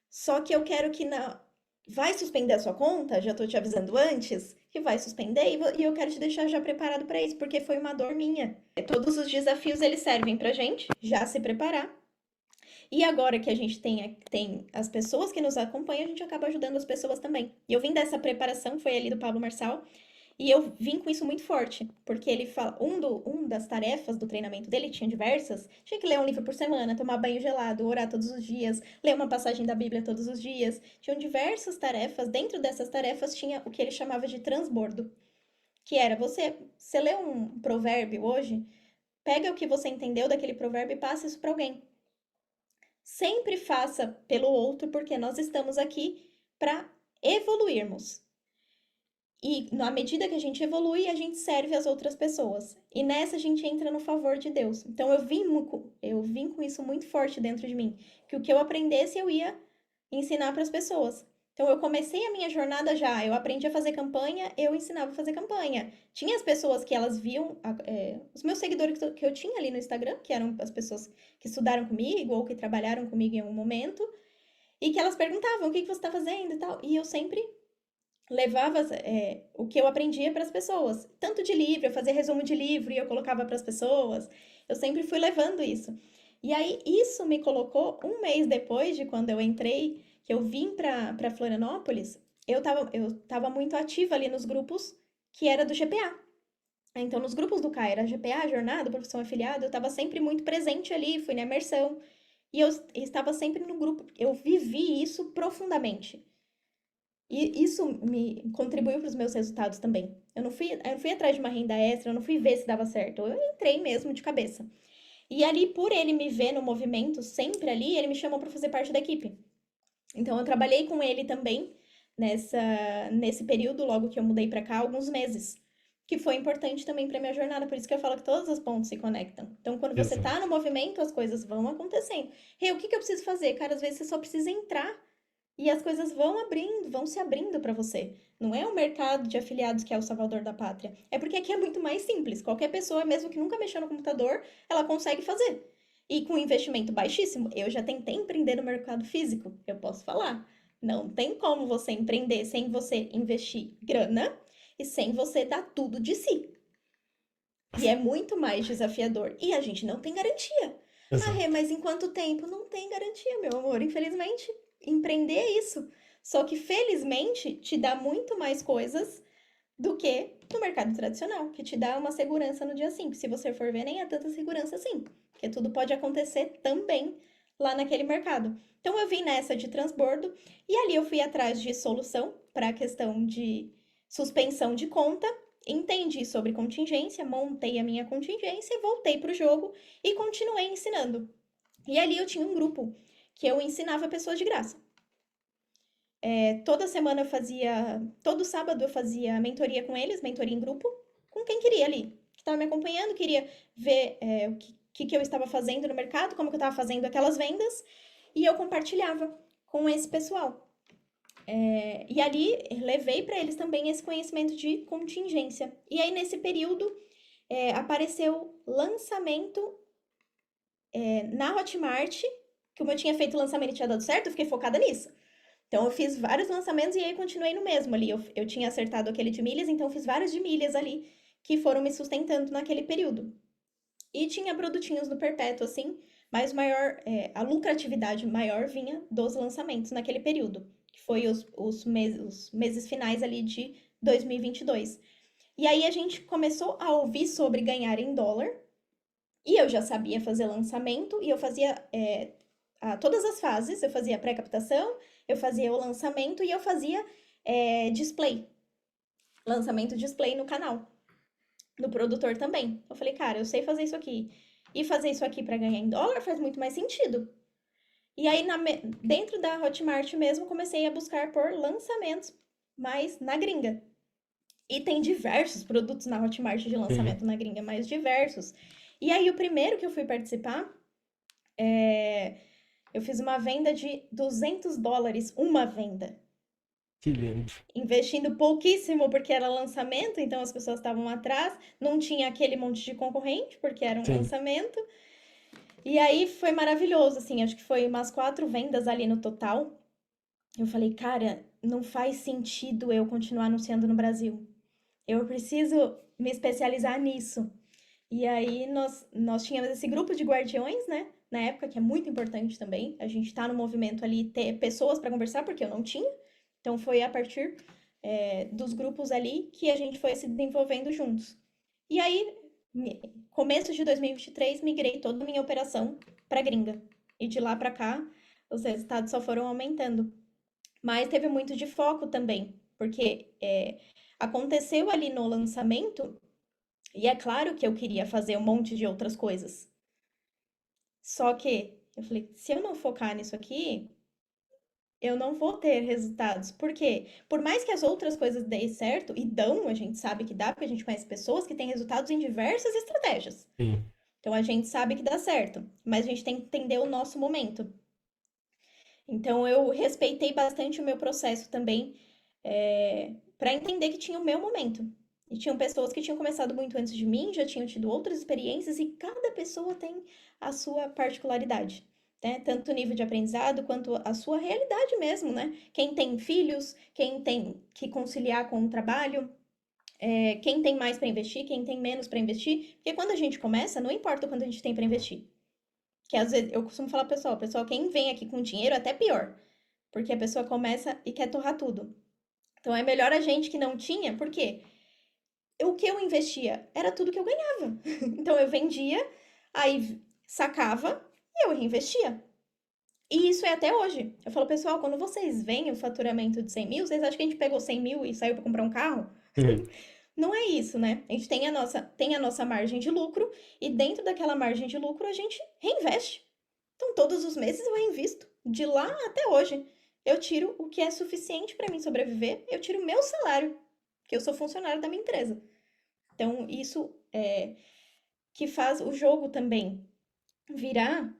Só que eu quero que vai suspender a sua conta, já tô te avisando antes, que vai suspender e eu quero te deixar já preparado para isso, porque foi uma dor minha. Todos os desafios eles servem pra gente já se preparar. E agora que a gente tem as pessoas que nos acompanham, a gente acaba ajudando as pessoas também. E eu vim dessa preparação, foi ali do Pablo Marçal, e eu vim com isso muito forte, porque ele fala, um das tarefas do treinamento dele, tinha diversas, tinha que ler um livro por semana, tomar banho gelado, orar todos os dias, ler uma passagem da Bíblia todos os dias. Tinham diversas tarefas, dentro dessas tarefas tinha o que ele chamava de transbordo, que era você lê um provérbio hoje, pega o que você entendeu daquele provérbio e passa isso para alguém. Sempre faça pelo outro, porque nós estamos aqui para evoluirmos. E na medida que a gente evolui, a gente serve as outras pessoas. E nessa a gente entra no favor de Deus. Então eu vim com isso muito forte dentro de mim, que o que eu aprendesse eu ia ensinar para as pessoas. Então eu comecei a minha jornada já, eu aprendi a fazer campanha, eu ensinava a fazer campanha. Tinha as pessoas que elas viam, os meus seguidores que eu tinha ali no Instagram, que eram as pessoas que estudaram comigo ou que trabalharam comigo em algum momento, e que elas perguntavam o que você está fazendo e tal. E eu sempre levava o que eu aprendia para as pessoas. Tanto de livro, eu fazia resumo de livro e eu colocava para as pessoas. Eu sempre fui levando isso. E aí, isso me colocou um mês depois de quando eu entrei, que eu vim para Florianópolis, eu tava muito ativa ali nos grupos que era do GPA. Então, nos grupos do CAI, era GPA, Jornada, Profissão Afiliada, eu estava sempre muito presente ali, fui na imersão. E eu estava sempre no grupo, eu vivi isso profundamente. E isso me contribuiu para os meus resultados também. Eu não fui atrás de uma renda extra, eu não fui ver se dava certo. Eu entrei mesmo de cabeça. E ali, por ele me ver no movimento, sempre ali, ele me chamou para fazer parte da equipe. Então, eu trabalhei com ele também nesse período, logo que eu mudei para cá, alguns meses. Que foi importante também para minha jornada, por isso que eu falo que todos os pontos se conectam. Então, quando você Exato. tá no movimento, as coisas vão acontecendo. O que que eu preciso fazer? Cara, às vezes você só precisa entrar e as coisas vão se abrindo para você. Não é o mercado de afiliados que é o salvador da pátria. É porque aqui é muito mais simples. Qualquer pessoa, mesmo que nunca mexeu no computador, ela consegue fazer. E com investimento baixíssimo. Eu já tentei empreender no mercado físico, eu posso falar. Não tem como você empreender sem você investir grana e sem você dar tudo de si. E é muito mais desafiador. E a gente não tem garantia. Ah, Rê, Exato. mas em quanto tempo? Não tem garantia, meu amor. Infelizmente, empreender é isso. Só que, felizmente, te dá muito mais coisas do que no mercado tradicional, que te dá uma segurança no dia 5. Se você for ver, nem é tanta segurança assim. Porque tudo pode acontecer também lá naquele mercado. Então, eu vim nessa de transbordo e ali eu fui atrás de solução para a questão de suspensão de conta. Entendi sobre contingência, montei a minha contingência, voltei para o jogo e continuei ensinando. E ali eu tinha um grupo que eu ensinava pessoas de graça. Toda semana eu fazia, todo sábado eu fazia mentoria com eles, mentoria em grupo, com quem queria ali, que estava me acompanhando, queria ver o que eu estava fazendo no mercado, como que eu estava fazendo aquelas vendas, e eu compartilhava com esse pessoal. E ali levei para eles também esse conhecimento de contingência. E aí nesse período apareceu lançamento na Hotmart, que como eu tinha feito o lançamento e tinha dado certo, eu fiquei focada nisso. Então, eu fiz vários lançamentos e aí continuei no mesmo ali. Eu tinha acertado aquele de milhas, então eu fiz vários de milhas ali que foram me sustentando naquele período. E tinha produtinhos no perpétuo, assim, mas a lucratividade maior vinha dos lançamentos naquele período, que foi os meses finais ali de 2022. E aí a gente começou a ouvir sobre ganhar em dólar, e eu já sabia fazer lançamento, e eu fazia todas as fases, eu fazia pré-captação, eu fazia o lançamento e eu fazia display, lançamento display no canal, do produtor também. Eu falei, cara, eu sei fazer isso aqui. E fazer isso aqui para ganhar em dólar faz muito mais sentido. E aí, dentro da Hotmart mesmo, comecei a buscar por lançamentos, mas na gringa. E tem diversos produtos na Hotmart de Sim. lançamento na gringa, mais diversos. E aí, o primeiro que eu fui participar, eu fiz uma venda de US$ 200, uma venda. Que lindo. Investindo pouquíssimo porque era lançamento, então as pessoas estavam atrás, não tinha aquele monte de concorrente porque era um Sim. lançamento. E aí foi maravilhoso, assim, acho que foi umas 4 vendas ali no total. Eu falei, cara, não faz sentido eu continuar anunciando no Brasil. Eu preciso me especializar nisso. E aí nós tínhamos esse grupo de guardiões, né? Na época, que é muito importante também. A gente tá no movimento ali, ter pessoas para conversar, porque eu não tinha. Então foi a partir dos grupos ali que a gente foi se desenvolvendo juntos. E aí, começo de 2023, migrei toda a minha operação para gringa. E de lá para cá, os resultados só foram aumentando. Mas teve muito de foco também, porque aconteceu ali no lançamento, e é claro que eu queria fazer um monte de outras coisas. Só que eu falei, se eu não focar nisso aqui, eu não vou ter resultados. Por quê? Por mais que as outras coisas deem certo, e dão, a gente sabe que dá, porque a gente conhece pessoas que têm resultados em diversas estratégias. Sim. Então a gente sabe que dá certo, mas a gente tem que entender o nosso momento. Então eu respeitei bastante o meu processo também, para entender que tinha o meu momento. E tinham pessoas que tinham começado muito antes de mim, já tinham tido outras experiências, e cada pessoa tem a sua particularidade, né? Tanto o nível de aprendizado quanto a sua realidade mesmo, né? Quem tem filhos, quem tem que conciliar com o trabalho, quem tem mais para investir, quem tem menos para investir. Porque quando a gente começa, não importa o quanto a gente tem para investir. Que às vezes eu costumo falar pro pessoal, quem vem aqui com dinheiro é até pior, porque a pessoa começa e quer torrar tudo. Então é melhor a gente que não tinha, porque o que eu investia era tudo que eu ganhava. Então eu vendia, aí sacava e eu reinvestia. E isso é até hoje. Eu falo, pessoal, quando vocês veem o faturamento de 100 mil, vocês acham que a gente pegou 100 mil e saiu para comprar um carro? Uhum. Não é isso, né? A gente tem a nossa margem de lucro, e dentro daquela margem de lucro a gente reinveste. Então, todos os meses eu reinvisto. De lá até hoje, eu tiro o que é suficiente para mim sobreviver, eu tiro o meu salário, que eu sou funcionário da minha empresa. Então, isso é que faz o jogo também virar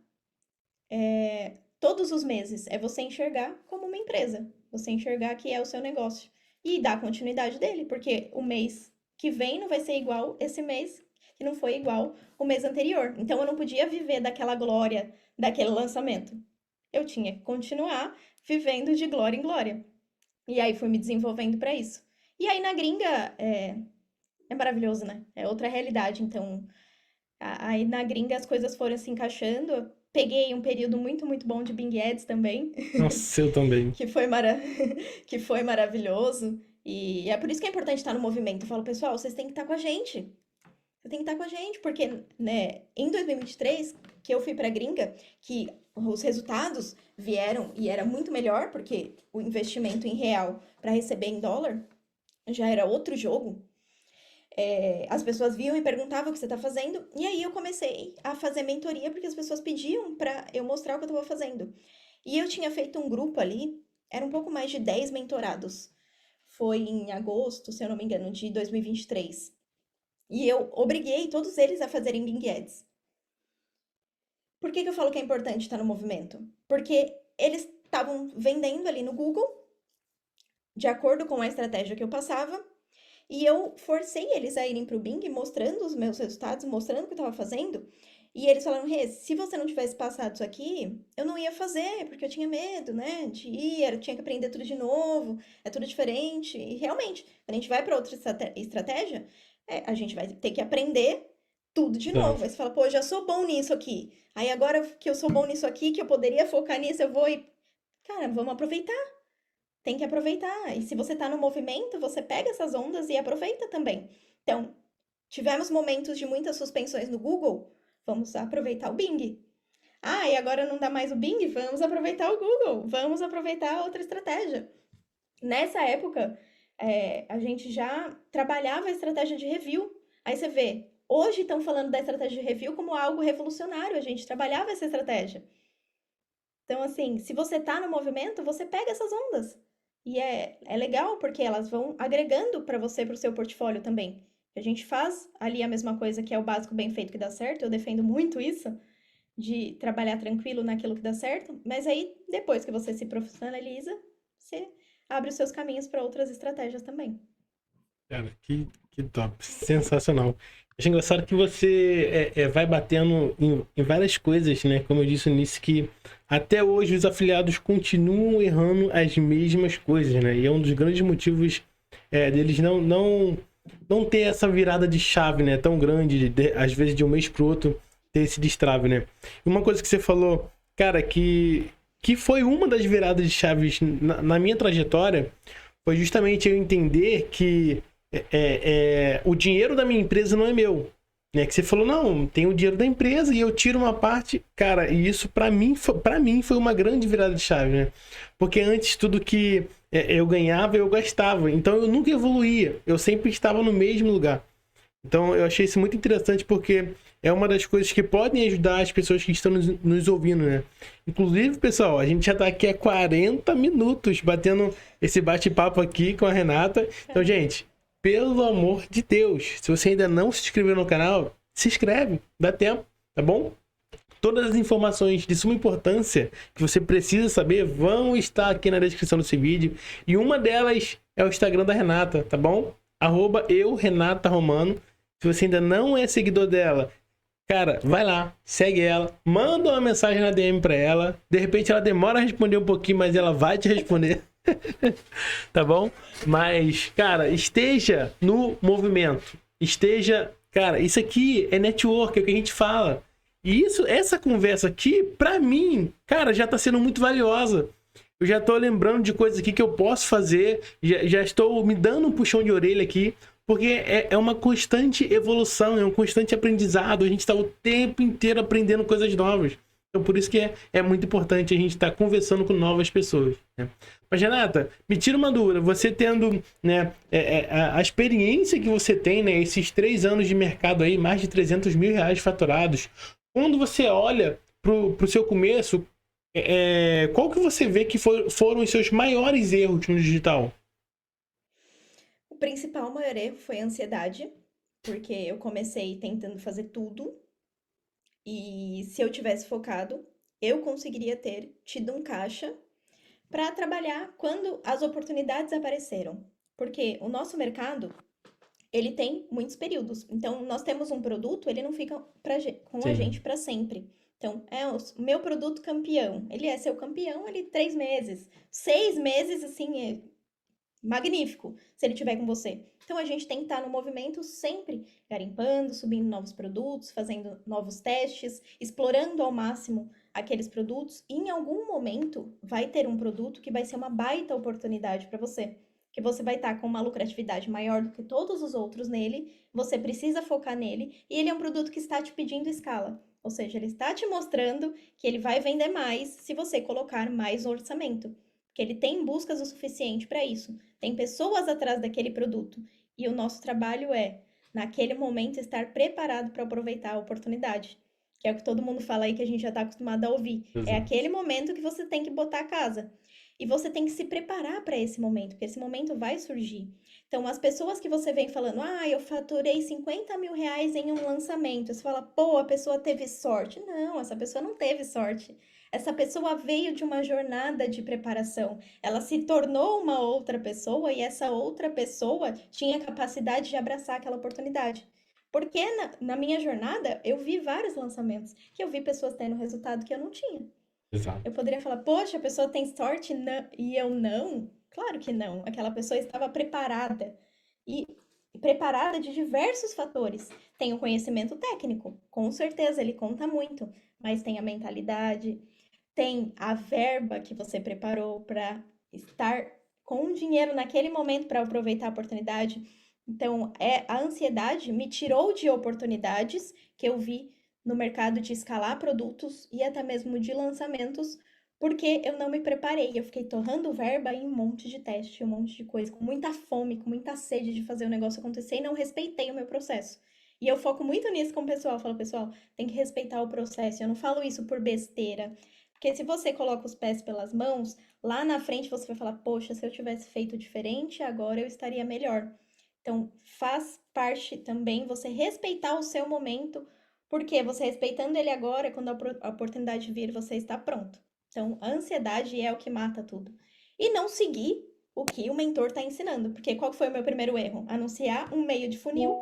todos os meses. É você enxergar como uma empresa, você enxergar que é o seu negócio e dar continuidade dele, porque o mês que vem não vai ser igual esse mês, que não foi igual o mês anterior. Então, eu não podia viver daquela glória, daquele lançamento. Eu tinha que continuar vivendo de glória em glória. E aí fui me desenvolvendo para isso. E aí na gringa é maravilhoso, né? É outra realidade. Então, aí na gringa as coisas foram se encaixando. Eu peguei um período muito, muito bom de Bing Ads também, Nossa, eu também. que foi, que foi maravilhoso. E é por isso que é importante estar no movimento. Eu falo, pessoal, vocês têm que estar com a gente. Você tem que estar com a gente, porque, né, em 2023, que eu fui pra gringa, que os resultados vieram e era muito melhor, porque o investimento em real para receber em dólar já era outro jogo. As pessoas viam e perguntavam o que você está fazendo, e aí eu comecei a fazer mentoria, porque as pessoas pediam para eu mostrar o que eu estava fazendo. E eu tinha feito um grupo ali, era um pouco mais de 10 mentorados. Foi em agosto, se eu não me engano, de 2023. E eu obriguei todos eles a fazerem Bing Ads. Por que eu falo que é importante estar no movimento? Porque eles estavam vendendo ali no Google, de acordo com a estratégia que eu passava, e eu forcei eles a irem para o Bing, mostrando os meus resultados, mostrando o que eu estava fazendo. E eles falaram, Rê, se você não tivesse passado isso aqui, eu não ia fazer, porque eu tinha medo, né, de ir, eu tinha que aprender tudo de novo, é tudo diferente. E realmente, quando a gente vai para outra estratégia, a gente vai ter que aprender tudo de Tá. novo. Aí você fala, pô, eu já sou bom nisso aqui. Aí agora que eu sou bom nisso aqui, que eu poderia focar nisso, eu vou e... Cara, vamos aproveitar. Tem que aproveitar. E se você tá no movimento, você pega essas ondas e aproveita também. Então, tivemos momentos de muitas suspensões no Google, vamos aproveitar o Bing. Ah, e agora não dá mais o Bing? Vamos aproveitar o Google, vamos aproveitar outra estratégia. Nessa época, a gente já trabalhava a estratégia de review. Aí você vê, hoje estão falando da estratégia de review como algo revolucionário, a gente trabalhava essa estratégia. Então, assim, se você tá no movimento, você pega essas ondas. E é legal porque elas vão agregando para você, para o seu portfólio também. A gente faz ali a mesma coisa, que é o básico bem feito que dá certo, eu defendo muito isso, de trabalhar tranquilo naquilo que dá certo, mas aí depois que você se profissionaliza, você abre os seus caminhos para outras estratégias também. Cara, que top. Sensacional. Acho engraçado que você vai batendo em várias coisas, né? Como eu disse no início, que até hoje os afiliados continuam errando as mesmas coisas, né? E é um dos grandes motivos deles não não ter essa virada de chave, né? Tão grande, às vezes de um mês pro outro, ter esse destrave, né? E uma coisa que você falou, cara, que foi uma das viradas de chaves na minha trajetória, foi justamente eu entender que o dinheiro da minha empresa não é meu. Né? Que você falou, não, tem o dinheiro da empresa e eu tiro uma parte. Cara, e isso pra mim foi uma grande virada de chave, né? Porque antes tudo que eu ganhava, eu gastava. Então eu nunca evoluía. Eu sempre estava no mesmo lugar. Então eu achei isso muito interessante porque é uma das coisas que podem ajudar as pessoas que estão nos ouvindo, né? Inclusive, pessoal, a gente já tá aqui há 40 minutos batendo esse bate-papo aqui com a Renata. Então, gente, pelo amor de Deus, se você ainda não se inscreveu no canal, se inscreve, dá tempo, tá bom? Todas as informações de suma importância que você precisa saber vão estar aqui na descrição desse vídeo. E uma delas é o Instagram da Renata, tá bom? @Renata Romano. Se você ainda não é seguidor dela, cara, vai lá, segue ela, manda uma mensagem na DM pra ela. De repente ela demora a responder um pouquinho, mas ela vai te responder. Tá bom? Mas, cara, esteja no movimento. Esteja, cara, isso aqui é network, é o que a gente fala. E essa conversa aqui, pra mim, cara, já tá sendo muito valiosa. Eu já tô lembrando de coisas aqui que eu posso fazer, já estou me dando um puxão de orelha aqui, porque é uma constante evolução, é um constante aprendizado. A gente está o tempo inteiro aprendendo coisas novas. Então, por isso que é muito importante a gente estar conversando com novas pessoas, né? Mas, Renata, me tira uma dúvida. Você tendo, né, a experiência que você tem, né, esses 3 anos de mercado aí, mais de 300 mil reais faturados, quando você olha pro seu começo, qual que você vê que foram os seus maiores erros no digital? O principal maior erro foi a ansiedade, porque eu comecei tentando fazer tudo e se eu tivesse focado, eu conseguiria ter tido um caixa para trabalhar quando as oportunidades apareceram. Porque o nosso mercado, ele tem muitos períodos. Então, nós temos um produto, ele não fica com a Sim. gente para sempre. Então, é o meu produto campeão. Ele é seu campeão, ele 3 meses. 6 meses, assim, é magnífico se ele tiver com você. Então, a gente tem que estar no movimento sempre garimpando, subindo novos produtos, fazendo novos testes, explorando ao máximo aqueles produtos. E em algum momento vai ter um produto que vai ser uma baita oportunidade para você. Que você vai estar com uma lucratividade maior do que todos os outros nele, você precisa focar nele, e ele é um produto que está te pedindo escala. Ou seja, ele está te mostrando que ele vai vender mais se você colocar mais no orçamento. Porque ele tem buscas o suficiente para isso. Tem pessoas atrás daquele produto. E o nosso trabalho é, naquele momento, estar preparado para aproveitar a oportunidade. Que é o que todo mundo fala aí que a gente já está acostumado a ouvir. É Exato. aquele momento que você tem que botar a casa. E você tem que se preparar para esse momento, porque esse momento vai surgir. Então, as pessoas que você vem falando, eu faturei 50 mil reais em um lançamento. Você fala, pô, a pessoa teve sorte. Não, essa pessoa não teve sorte. Essa pessoa veio de uma jornada de preparação. Ela se tornou uma outra pessoa e essa outra pessoa tinha capacidade de abraçar aquela oportunidade. Porque na minha jornada eu vi vários lançamentos que eu vi pessoas tendo resultado que eu não tinha. Eu Exato. poderia falar, poxa, a pessoa tem sorte e eu não? Claro que não. Aquela pessoa estava preparada. E preparada de diversos fatores. Tem o conhecimento técnico, com certeza, ele conta muito. Mas tem a mentalidade, tem a verba que você preparou para estar com dinheiro naquele momento para aproveitar a oportunidade. Então, a ansiedade me tirou de oportunidades que eu vi no mercado de escalar produtos e até mesmo de lançamentos, porque eu não me preparei. Eu fiquei torrando verba em um monte de teste, um monte de coisa, com muita fome, com muita sede de fazer o negócio acontecer e não respeitei o meu processo. E eu foco muito nisso com o pessoal. Eu falo, pessoal, tem que respeitar o processo. Eu não falo isso por besteira. Porque se você coloca os pés pelas mãos, lá na frente você vai falar: poxa, se eu tivesse feito diferente, agora eu estaria melhor. Então, faz parte também você respeitar o seu momento, porque você respeitando ele agora, quando a oportunidade vir, você está pronto. Então, a ansiedade é o que mata tudo. E não seguir o que o mentor está ensinando. Porque qual foi o meu primeiro erro? Anunciar um meio de funil,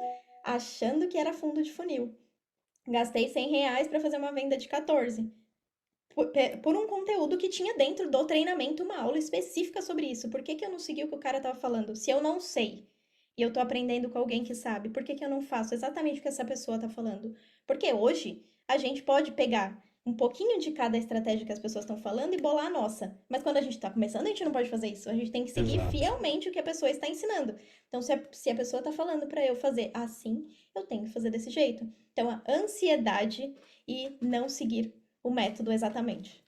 achando que era fundo de funil. Gastei 100 reais para fazer uma venda de 14 por um conteúdo que tinha dentro do treinamento uma aula específica sobre isso. Por que eu não segui o que o cara estava falando? Se eu não sei. e eu tô aprendendo com alguém que sabe, por que que eu não faço exatamente o que essa pessoa tá falando? Porque hoje a gente pode pegar um pouquinho de cada estratégia que as pessoas estão falando e bolar a nossa. Mas quando a gente tá começando, a gente não pode fazer isso. A gente tem que seguir Exato. fielmente o que a pessoa está ensinando. Então, se a pessoa tá falando para eu fazer assim, eu tenho que fazer desse jeito. Então, a ansiedade e não seguir o método exatamente.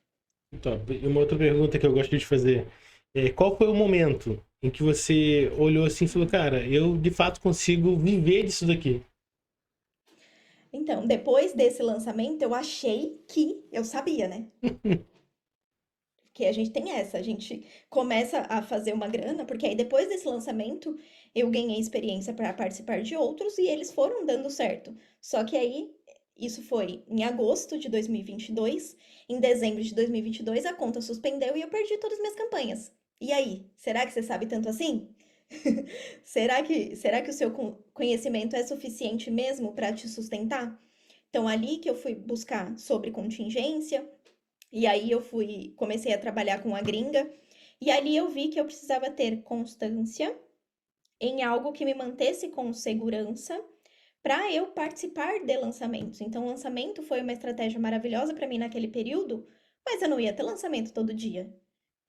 Top. E uma outra pergunta que eu gosto de fazer é qual foi o momento em que você olhou assim e falou, cara, eu de fato consigo viver disso daqui? Então, depois desse lançamento, eu achei que eu sabia, né? Porque a gente tem essa, a gente começa a fazer uma grana, porque aí depois desse lançamento eu ganhei experiência para participar de outros e eles foram dando certo. Só que aí, isso foi em agosto de 2022, em dezembro de 2022 a conta suspendeu e eu perdi todas as minhas campanhas. E aí, será que você sabe tanto assim? Será que o seu conhecimento é suficiente mesmo para te sustentar? Então, ali que eu fui buscar sobre contingência, e aí comecei a trabalhar com a gringa, e ali eu vi que eu precisava ter constância em algo que me mantesse com segurança para eu participar de lançamentos. Então, o lançamento foi uma estratégia maravilhosa para mim naquele período, mas eu não ia ter lançamento todo dia.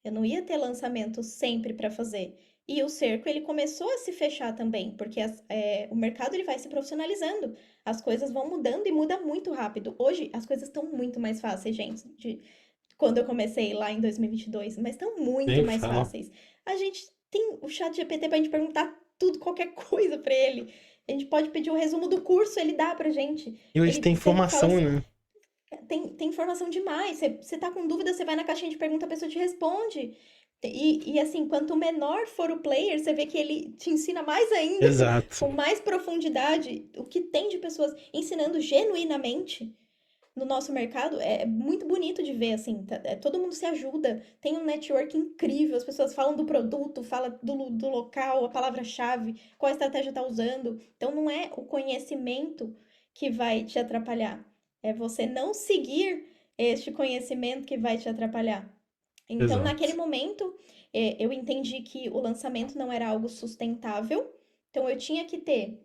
Eu não ia ter lançamento sempre para fazer. E o cerco ele começou a se fechar também, porque o mercado ele vai se profissionalizando, as coisas vão mudando e muda muito rápido. Hoje as coisas estão muito mais fáceis, gente, quando eu comecei lá em 2022, mas estão muito Nem mais fala. fáceis. A gente tem o chat GPT pra gente perguntar tudo, qualquer coisa pra ele. A gente pode pedir o resumo do curso, ele dá pra gente. E hoje tem Você fala informação, assim, né? tem informação demais. Você tá com dúvida, você vai na caixinha de pergunta, a pessoa te responde. E assim, quanto menor for o player, você vê que ele te ensina mais ainda, Exato. com mais profundidade, o que tem de pessoas ensinando genuinamente no nosso mercado é muito bonito de ver, assim, todo mundo se ajuda, tem um network incrível, as pessoas falam do produto, falam do local, a palavra-chave, qual estratégia tá usando. Então, não é o conhecimento que vai te atrapalhar, é você não seguir este conhecimento que vai te atrapalhar. Então, naquele Exato. momento, eu entendi que o lançamento não era algo sustentável, então eu tinha que ter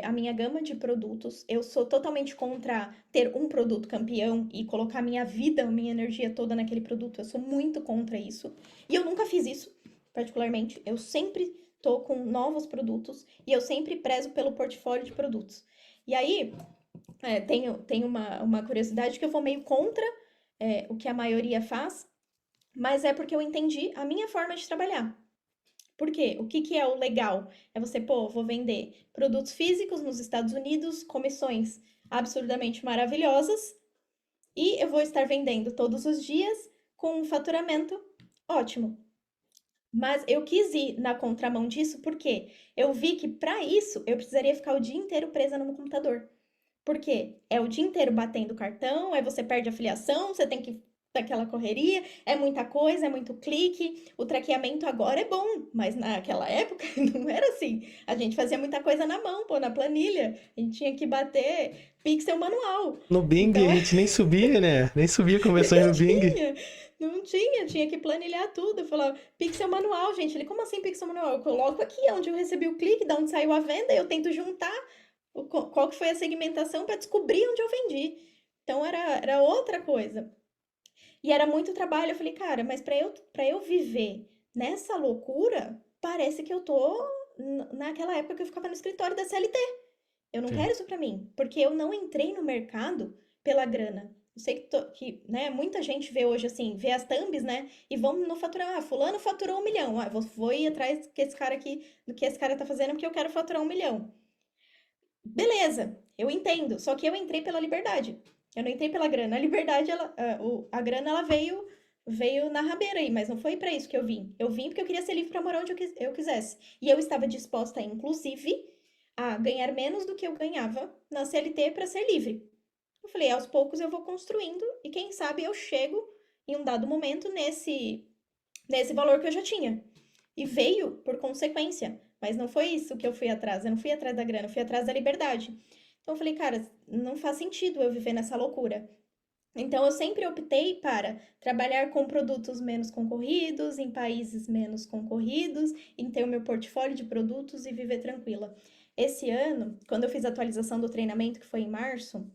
a minha gama de produtos. Eu sou totalmente contra ter um produto campeão e colocar minha vida, minha energia toda naquele produto. Eu sou muito contra isso. E eu nunca fiz isso, particularmente. Eu sempre tô com novos produtos e eu sempre prezo pelo portfólio de produtos. E aí, tenho uma curiosidade que eu vou meio contra o que a maioria faz, mas é porque eu entendi a minha forma de trabalhar. Por quê? O que que é o legal? É você, pô, vou vender produtos físicos nos Estados Unidos, comissões absurdamente maravilhosas, e eu vou estar vendendo todos os dias com um faturamento ótimo. Mas eu quis ir na contramão disso porque eu vi que para isso eu precisaria ficar o dia inteiro presa no meu computador. Porque é o dia inteiro batendo cartão, aí você perde a filiação, você tem que daquela correria, é muita coisa, é muito clique. O traqueamento agora é bom, mas naquela época não era assim. A gente fazia muita coisa na mão, pô, na planilha. A gente tinha que bater pixel manual. No Bing Então a gente nem subia, né? Nem subia conversões nem no Bing. tinha, não tinha que planilhar tudo. Eu falava, pixel manual, gente. Ele, como assim pixel manual? Eu coloco aqui onde eu recebi o clique, da onde saiu a venda, e eu tento juntar qual que foi a segmentação para descobrir onde eu vendi. Então era outra coisa. E era muito trabalho. Eu falei, cara, mas para eu viver nessa loucura, parece que eu tô naquela época que eu ficava no escritório da CLT. Eu não Sim. quero isso para mim, porque eu não entrei no mercado pela grana. Eu sei que, né, muita gente vê hoje assim, vê as thumbs, né, e vão no faturar, fulano faturou 1 milhão, vou ir atrás que esse cara aqui, do que esse cara tá fazendo, porque eu quero faturar 1 milhão. Beleza, eu entendo. Só que eu entrei pela liberdade. Eu não entrei pela grana. A liberdade, a grana, ela veio na rabeira aí, mas não foi para isso que eu vim. Eu vim porque eu queria ser livre para morar onde eu quisesse. E eu estava disposta, inclusive, a ganhar menos do que eu ganhava na CLT para ser livre. Eu falei, aos poucos eu vou construindo e quem sabe eu chego em um dado momento nesse valor que eu já tinha. E veio por consequência. Mas não foi isso que eu fui atrás. Eu não fui atrás da grana, eu fui atrás da liberdade. Então eu falei, cara, não faz sentido eu viver nessa loucura. Então, eu sempre optei para trabalhar com produtos menos concorridos, em países menos concorridos, em ter o meu portfólio de produtos e viver tranquila. Esse ano, quando eu fiz a atualização do treinamento, que foi em março,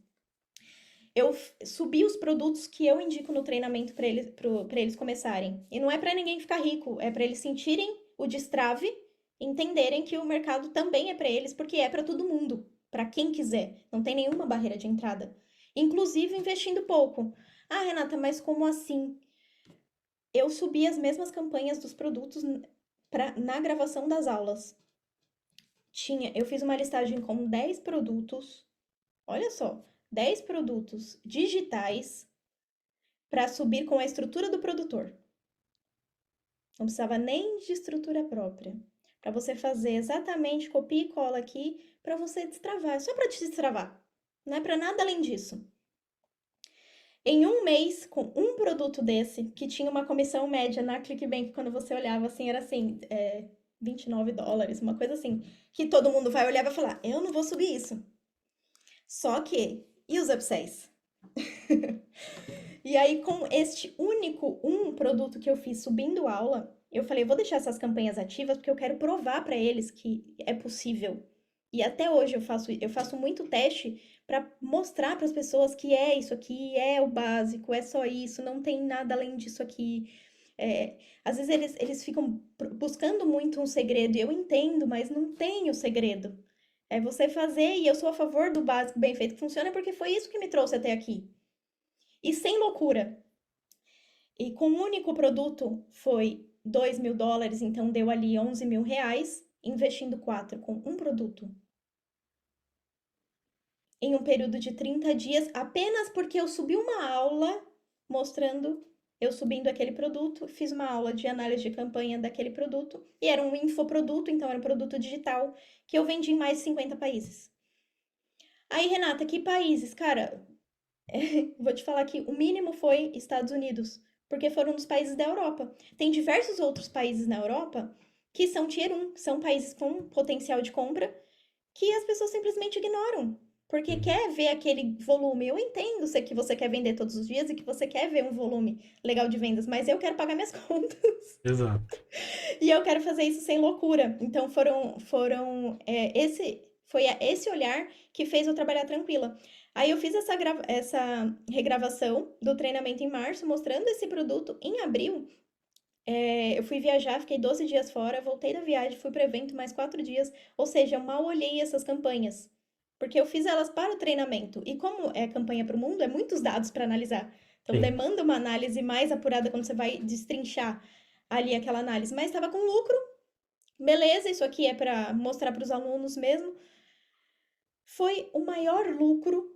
eu subi os produtos que eu indico no treinamento para eles começarem. E não é para ninguém ficar rico, é para eles sentirem o destrave, entenderem que o mercado também é para eles, porque é para todo mundo, para quem quiser. Não tem nenhuma barreira de entrada. Inclusive investindo pouco. Ah, Renata, mas como assim? Eu subi as mesmas campanhas dos produtos na gravação das aulas. Eu fiz uma listagem com 10 produtos. Olha só, 10 produtos digitais para subir com a estrutura do produtor. Não precisava nem de estrutura própria. Para você fazer exatamente copia e cola aqui para você destravar. É só para te destravar. Não é para nada além disso. Em um mês, com um produto desse, que tinha uma comissão média na ClickBank, quando você olhava assim, era assim, $29, uma coisa assim, que todo mundo vai olhar e vai falar, eu não vou subir isso. Só que, e os upsells? E aí, com este único produto que eu fiz subindo aula, eu falei, vou deixar essas campanhas ativas porque eu quero provar para eles que é possível. E até hoje eu faço muito teste para mostrar para as pessoas que é isso aqui, é o básico, é só isso, não tem nada além disso aqui. Às vezes eles ficam buscando muito um segredo, e eu entendo, mas não tem o segredo. É você fazer, e eu sou a favor do básico bem feito que funciona, porque foi isso que me trouxe até aqui. E sem loucura. E com um único produto foi $2.000, então deu ali R$ 11.000, investindo 4 com um produto. Em um período de 30 dias, apenas porque eu subi uma aula mostrando eu subindo aquele produto, fiz uma aula de análise de campanha daquele produto, e era um infoproduto, então era um produto digital, que eu vendi em mais de 50 países. Aí, Renata, que países? Cara, vou te falar que o mínimo foi Estados Unidos, porque foram um dos países da Europa. Tem diversos outros países na Europa que são Tier 1, são países com potencial de compra, que as pessoas simplesmente ignoram. Porque quer ver aquele volume. Eu entendo que você quer vender todos os dias e que você quer ver um volume legal de vendas, mas eu quero pagar minhas contas. Exato. E eu quero fazer isso sem loucura. Então foi esse olhar que fez eu trabalhar tranquila. Aí eu fiz essa regravação do treinamento em março, mostrando esse produto. Em abril, eu fui viajar, fiquei 12 dias fora, voltei da viagem, fui para o evento mais 4 dias. Ou seja, eu mal olhei essas campanhas. Porque eu fiz elas para o treinamento. E como é campanha para o mundo, é muitos dados para analisar. Então, Sim. demanda uma análise mais apurada quando você vai destrinchar ali aquela análise. Mas estava com lucro. Beleza, isso aqui é para mostrar para os alunos mesmo. Foi o maior lucro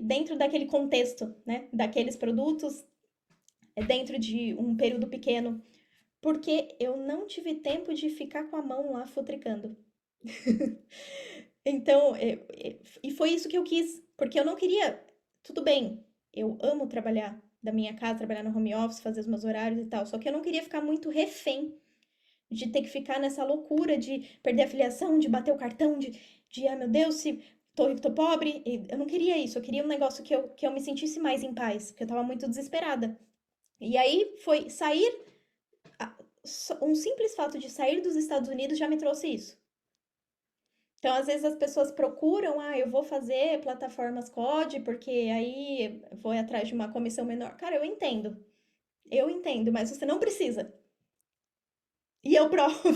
dentro daquele contexto, né? Daqueles produtos, dentro de um período pequeno. Porque eu não tive tempo de ficar com a mão lá futricando. Então, e foi isso que eu quis, porque eu não queria. Tudo bem, eu amo trabalhar da minha casa, trabalhar no home office, fazer os meus horários e tal, só que eu não queria ficar muito refém de ter que ficar nessa loucura de perder a filiação, de bater o cartão, ai meu Deus, se tô rico, tô pobre. Eu não queria isso, eu queria um negócio que eu me sentisse mais em paz, porque eu tava muito desesperada. E aí foi sair. Um simples fato de sair dos Estados Unidos já me trouxe isso. Então, às vezes as pessoas procuram, eu vou fazer plataformas COD, porque aí vou atrás de uma comissão menor. Cara, eu entendo, mas você não precisa. E eu provo.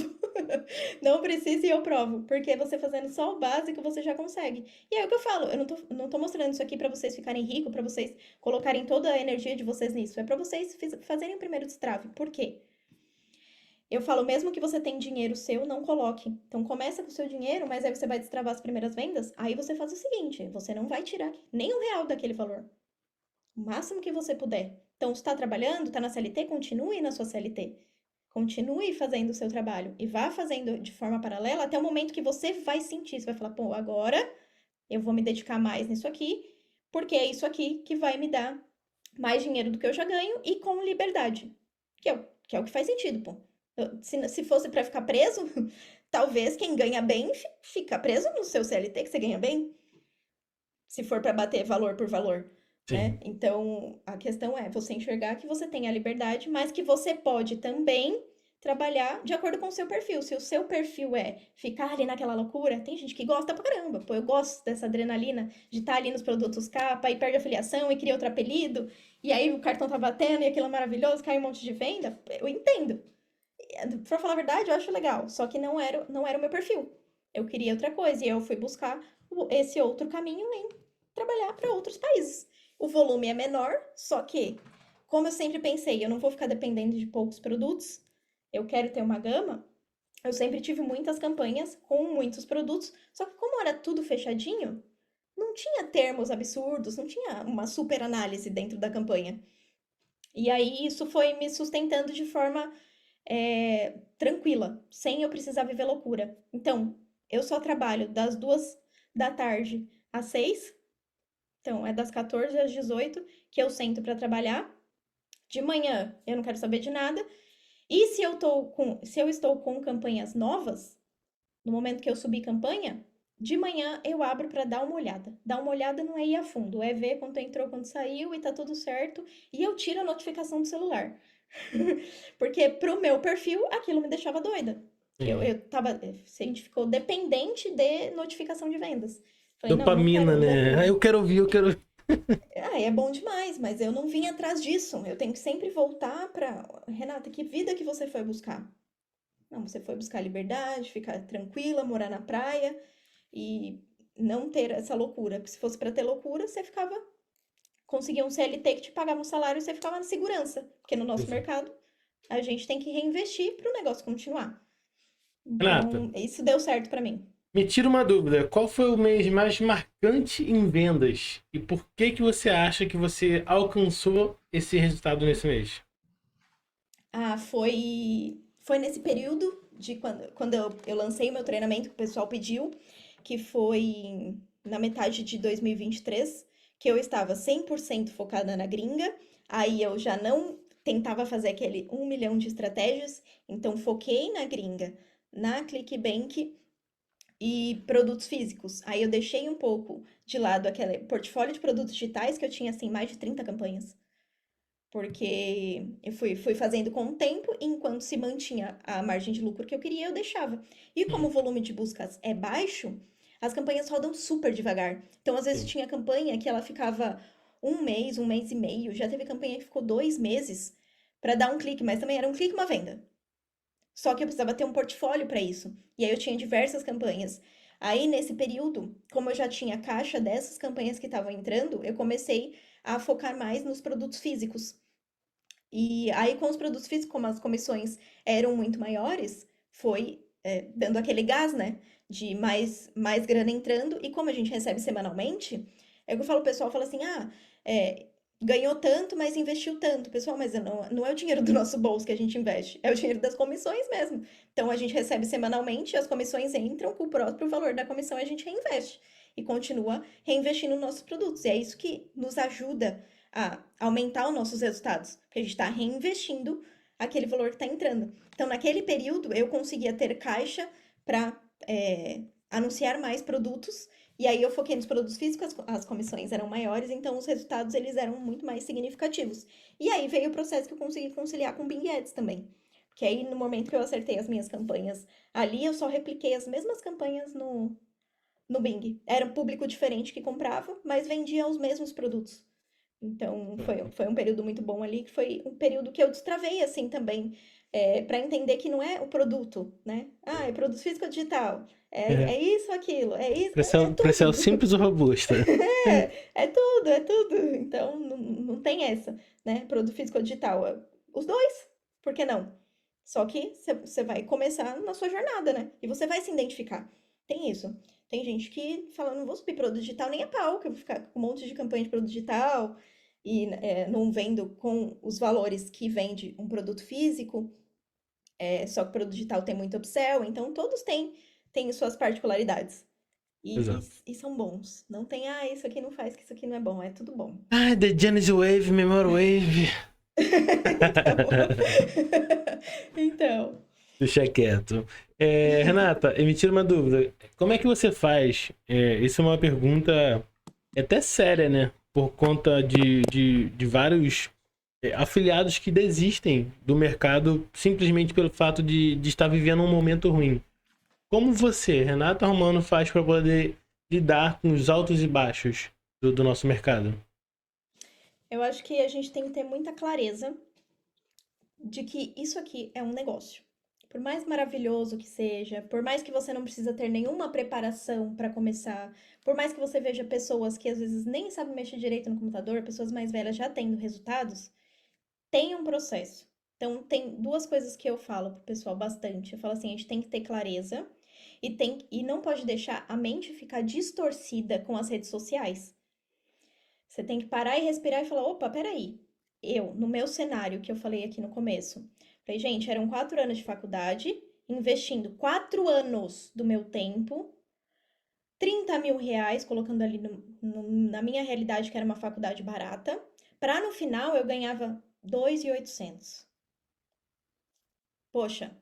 Não precisa e eu provo, porque você fazendo só o básico, você já consegue. E é o que eu falo, eu não tô mostrando isso aqui pra vocês ficarem ricos, pra vocês colocarem toda a energia de vocês nisso. É pra vocês fazerem o primeiro destrave. Por quê? Eu falo, mesmo que você tenha dinheiro seu, não coloque. Então, começa com o seu dinheiro, mas aí você vai destravar as primeiras vendas. Aí você faz o seguinte, você não vai tirar nem R$ 1 daquele valor. O máximo que você puder. Então, se está trabalhando, está na CLT, continue na sua CLT. Continue fazendo o seu trabalho. E vá fazendo de forma paralela até o momento que você vai sentir. Você vai falar, pô, agora eu vou me dedicar mais nisso aqui, porque é isso aqui que vai me dar mais dinheiro do que eu já ganho e com liberdade. Que é o que faz sentido, pô. Se fosse para ficar preso, talvez quem ganha bem fica preso no seu CLT, que você ganha bem. Se for para bater valor por valor. né? Sim. Então, a questão é você enxergar que você tem a liberdade, mas que você pode também trabalhar de acordo com o seu perfil. Se o seu perfil é ficar ali naquela loucura, tem gente que gosta pra caramba. Pô, eu gosto dessa adrenalina de estar ali nos produtos capa e perde a filiação e cria outro apelido, e aí o cartão tá batendo e aquilo é maravilhoso, cai um monte de venda. Eu entendo. Pra falar a verdade, eu acho legal, só que não era o meu perfil. Eu queria outra coisa e eu fui buscar esse outro caminho em trabalhar para outros países. O volume é menor, só que, como eu sempre pensei, eu não vou ficar dependendo de poucos produtos, eu quero ter uma gama. Eu sempre tive muitas campanhas com muitos produtos, só que como era tudo fechadinho, não tinha termos absurdos, não tinha uma super análise dentro da campanha. E aí isso foi me sustentando de forma tranquila, sem eu precisar viver loucura. Então, eu só trabalho das 2 da tarde às 6, então é das 14 às 18 que eu sento para trabalhar. De manhã eu não quero saber de nada. E se eu estou com campanhas novas, no momento que eu subir campanha, de manhã eu abro para dar uma olhada. Dar uma olhada não é ir a fundo, é ver quanto entrou, quanto saiu e tá tudo certo. E eu tiro a notificação do celular. Porque pro meu perfil, aquilo me deixava doida. Sim. A gente ficou dependente de notificação de vendas. Falei, não, não Dopamina, quero né? Ah, loucura. eu quero ouvir, eu quero. É bom demais, mas eu não vim atrás disso. Eu tenho que sempre voltar pra. Renata, que vida que você foi buscar? Não, você foi buscar liberdade, ficar tranquila, morar na praia e não ter essa loucura. Porque se fosse pra ter loucura, você conseguia um CLT que te pagava um salário e você ficava na segurança. Porque no nosso Exato. mercado, a gente tem que reinvestir para o negócio continuar. Renata, Então, isso deu certo para mim. me tira uma dúvida. Qual foi o mês mais marcante em vendas? E por que que você acha que você alcançou esse resultado nesse mês? Ah, foi nesse período de quando eu lancei o meu treinamento que o pessoal pediu, que foi na metade de 2023, que eu estava 100% focada na gringa, aí eu já não tentava fazer aquele 1 milhão de estratégias, então foquei na gringa, na ClickBank e produtos físicos. Aí eu deixei um pouco de lado aquele portfólio de produtos digitais que eu tinha assim mais de 30 campanhas. Porque eu fui fazendo com o tempo, e enquanto se mantinha a margem de lucro que eu queria, eu deixava. E como o Hum, volume de buscas é baixo, as campanhas rodam super devagar. Então, às vezes, sim. tinha campanha que ela ficava um mês e meio. Já teve campanha que ficou 2 meses para dar um clique, mas também era um clique e uma venda. Só que eu precisava ter um portfólio para isso. E aí eu tinha diversas campanhas. Aí, nesse período, como eu já tinha caixa dessas campanhas que estavam entrando, eu comecei a focar mais nos produtos físicos. E aí, com os produtos físicos, como as comissões eram muito maiores, foi dando aquele gás, né? De mais grana entrando. E como a gente recebe semanalmente, é o que eu falo, o pessoal fala assim: ah, é, ganhou tanto, mas investiu tanto. Pessoal, mas não é o dinheiro do nosso bolso que a gente investe, é o dinheiro das comissões mesmo. Então a gente recebe semanalmente, as comissões entram com o próprio valor da comissão, a gente reinveste. E continua reinvestindo nos nossos produtos. E é isso que nos ajuda a aumentar os nossos resultados, porque a gente está reinvestindo aquele valor que está entrando. Então, naquele período, eu conseguia ter caixa para anunciar mais produtos, e aí eu foquei nos produtos físicos, as comissões eram maiores, então os resultados eles eram muito mais significativos. E aí veio o processo que eu consegui conciliar com o Bing Ads também. Porque aí, no momento que eu acertei as minhas campanhas ali, eu só repliquei as mesmas campanhas no Bing. Era um público diferente que comprava, mas vendia os mesmos produtos. Então, foi um período muito bom ali, que foi um período que eu destravei, assim, também, para entender que não é o produto, né? Ah, é produto físico ou digital, É. é isso, aquilo, é isso, é Para ser tudo. simples ou robusta? É tudo, é tudo. Então, não tem essa, né? Produto físico ou digital, os dois, por que não? Só que você vai começar na sua jornada, né? E você vai se identificar. Tem isso. Tem gente que fala, não vou subir produto digital nem a pau, que eu vou ficar com um monte de campanha de produto digital e não vendo com os valores que vende um produto físico. Só que o produto digital tem muito upsell, então todos têm suas particularidades. E, e, Exato. e são bons. Não tem, isso aqui não faz, que isso aqui não é bom. É tudo bom. Ah, The Genesis Wave, Memory Wave. Então. Então. Deixa quieto. Renata, me tira uma dúvida. Como é que você faz? Isso é uma pergunta até séria, né? por conta de vários afiliados que desistem do mercado simplesmente pelo fato de estar vivendo um momento ruim. Como você, Renata Romano, faz para poder lidar com os altos e baixos do nosso mercado? Eu acho que a gente tem que ter muita clareza de que isso aqui é um negócio. Por mais maravilhoso que seja, por mais que você não precisa ter nenhuma preparação para começar, por mais que você veja pessoas que às vezes nem sabem mexer direito no computador, pessoas mais velhas já tendo resultados, tem um processo. Então, tem duas coisas que eu falo pro pessoal bastante. Eu falo assim, a gente tem que ter clareza e não pode deixar a mente ficar distorcida com as redes sociais. Você tem que parar e respirar e falar: opa, peraí. No meu cenário que eu falei aqui no começo, falei, gente, eram 4 anos de faculdade, investindo 4 anos do meu tempo, 30 mil reais, colocando ali na minha realidade, que era uma faculdade barata, para no final eu ganhava 2.800. Poxa,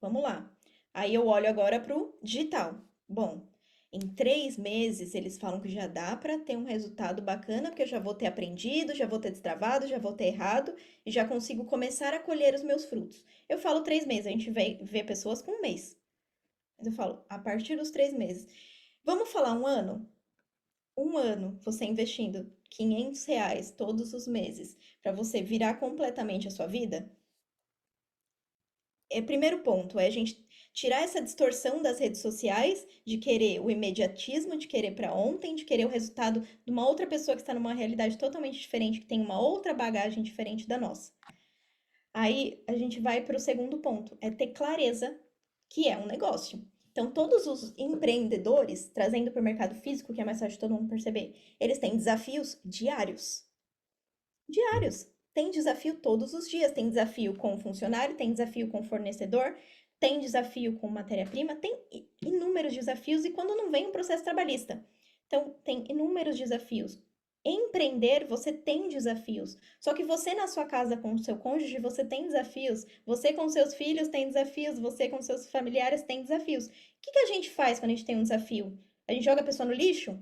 vamos lá. Aí eu olho agora pro digital. Bom, em 3 meses eles falam que já dá para ter um resultado bacana, porque eu já vou ter aprendido, já vou ter destravado, já vou ter errado e já consigo começar a colher os meus frutos. Eu falo 3 meses, a gente vê pessoas com 1 mês. Mas eu falo, a partir dos 3 meses. Vamos falar um ano? Um ano você investindo R$ 500 todos os meses para você virar completamente a sua vida? Primeiro ponto é a gente tirar essa distorção das redes sociais de querer o imediatismo, de querer para ontem, de querer o resultado de uma outra pessoa que está numa realidade totalmente diferente, que tem uma outra bagagem diferente da nossa. Aí a gente vai para o segundo ponto, é ter clareza que é um negócio. Então, todos os empreendedores, trazendo para o mercado físico, que é mais fácil de todo mundo perceber, eles têm desafios diários. Diários. Tem desafio todos os dias. Tem desafio com o funcionário, tem desafio com o fornecedor, tem desafio com matéria-prima, tem inúmeros desafios e quando não vem um processo trabalhista. Então, tem inúmeros desafios. Empreender, você tem desafios. Só que você na sua casa com o seu cônjuge, você tem desafios. Você com seus filhos tem desafios. Você com seus familiares tem desafios. O que a gente faz quando a gente tem um desafio? A gente joga a pessoa no lixo?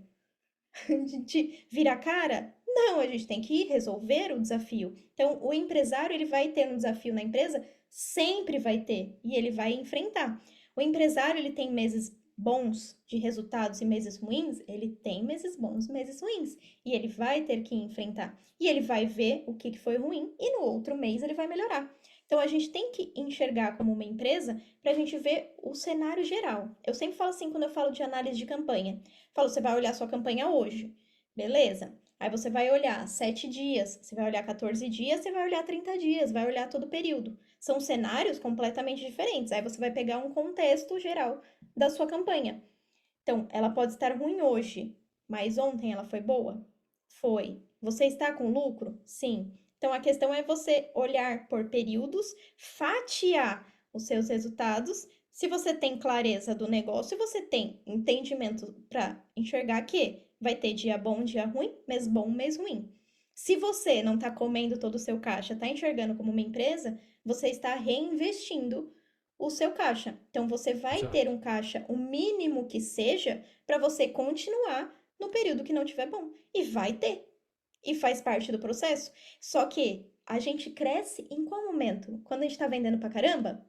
A gente vira a cara? Não, a gente tem que resolver o desafio. Então, o empresário, ele vai ter um desafio na empresa? Sempre vai ter, e ele vai enfrentar. O empresário, ele tem meses bons de resultados e meses ruins? Ele tem meses bons e meses ruins, e ele vai ter que enfrentar. E ele vai ver o que foi ruim, e no outro mês ele vai melhorar. Então, a gente tem que enxergar como uma empresa para a gente ver o cenário geral. Eu sempre falo assim, quando eu falo de análise de campanha. Falo, você vai olhar sua campanha hoje, beleza? Aí você vai olhar 7 dias, você vai olhar 14 dias, você vai olhar 30 dias, vai olhar todo o período. São cenários completamente diferentes. Aí você vai pegar um contexto geral da sua campanha. Então, ela pode estar ruim hoje, mas ontem ela foi boa? Foi. Você está com lucro? Sim. Então, a questão é você olhar por períodos, fatiar os seus resultados. Se você tem clareza do negócio, você tem entendimento para enxergar que vai ter dia bom, dia ruim, mês bom, mês ruim. Se você não está comendo todo o seu caixa, está enxergando como uma empresa, você está reinvestindo o seu caixa. Então, você vai ter um caixa, o mínimo que seja, para você continuar no período que não tiver bom. E vai ter. E faz parte do processo. Só que a gente cresce em qual momento? Quando a gente está vendendo pra caramba?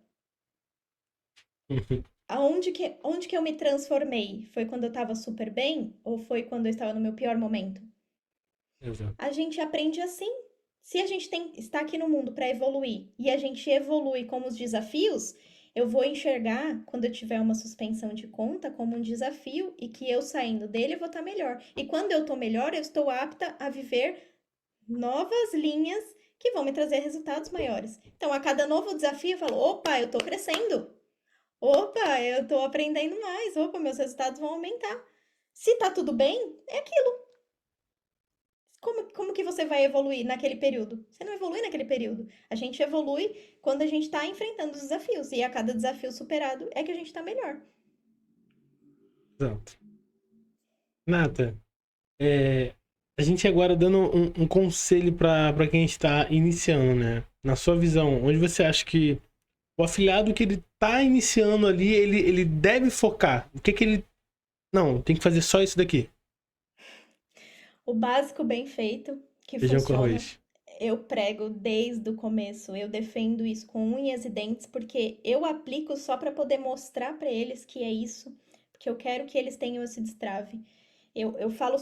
Onde que eu me transformei? Foi quando eu estava super bem? Ou foi quando eu estava no meu pior momento? Exato. A gente aprende assim. Se a gente está aqui no mundo para evoluir e a gente evolui com os desafios, eu vou enxergar quando eu tiver uma suspensão de conta como um desafio e que eu saindo dele eu vou estar melhor. E quando eu estou melhor, eu estou apta a viver novas linhas que vão me trazer resultados maiores. Então, a cada novo desafio, eu falo: opa, eu estou crescendo. Opa, eu estou aprendendo mais. Opa, meus resultados vão aumentar. Se tá tudo bem, é aquilo. Como que você vai evoluir naquele período? Você não evolui naquele período. A gente evolui quando a gente está enfrentando os desafios. E a cada desafio superado é que a gente está melhor. Exato. Nata, a gente agora dando um conselho para quem está iniciando, né? Na sua visão, onde você acha que o afiliado que ele está iniciando ali, ele deve focar? O que ele... Não, tem que fazer só isso daqui. O básico bem feito, que Feijão com funciona, arroz. eu prego desde o começo. Eu defendo isso com unhas e dentes, porque eu aplico só para poder mostrar para eles que é isso, porque eu quero que eles tenham esse destrave. Eu falo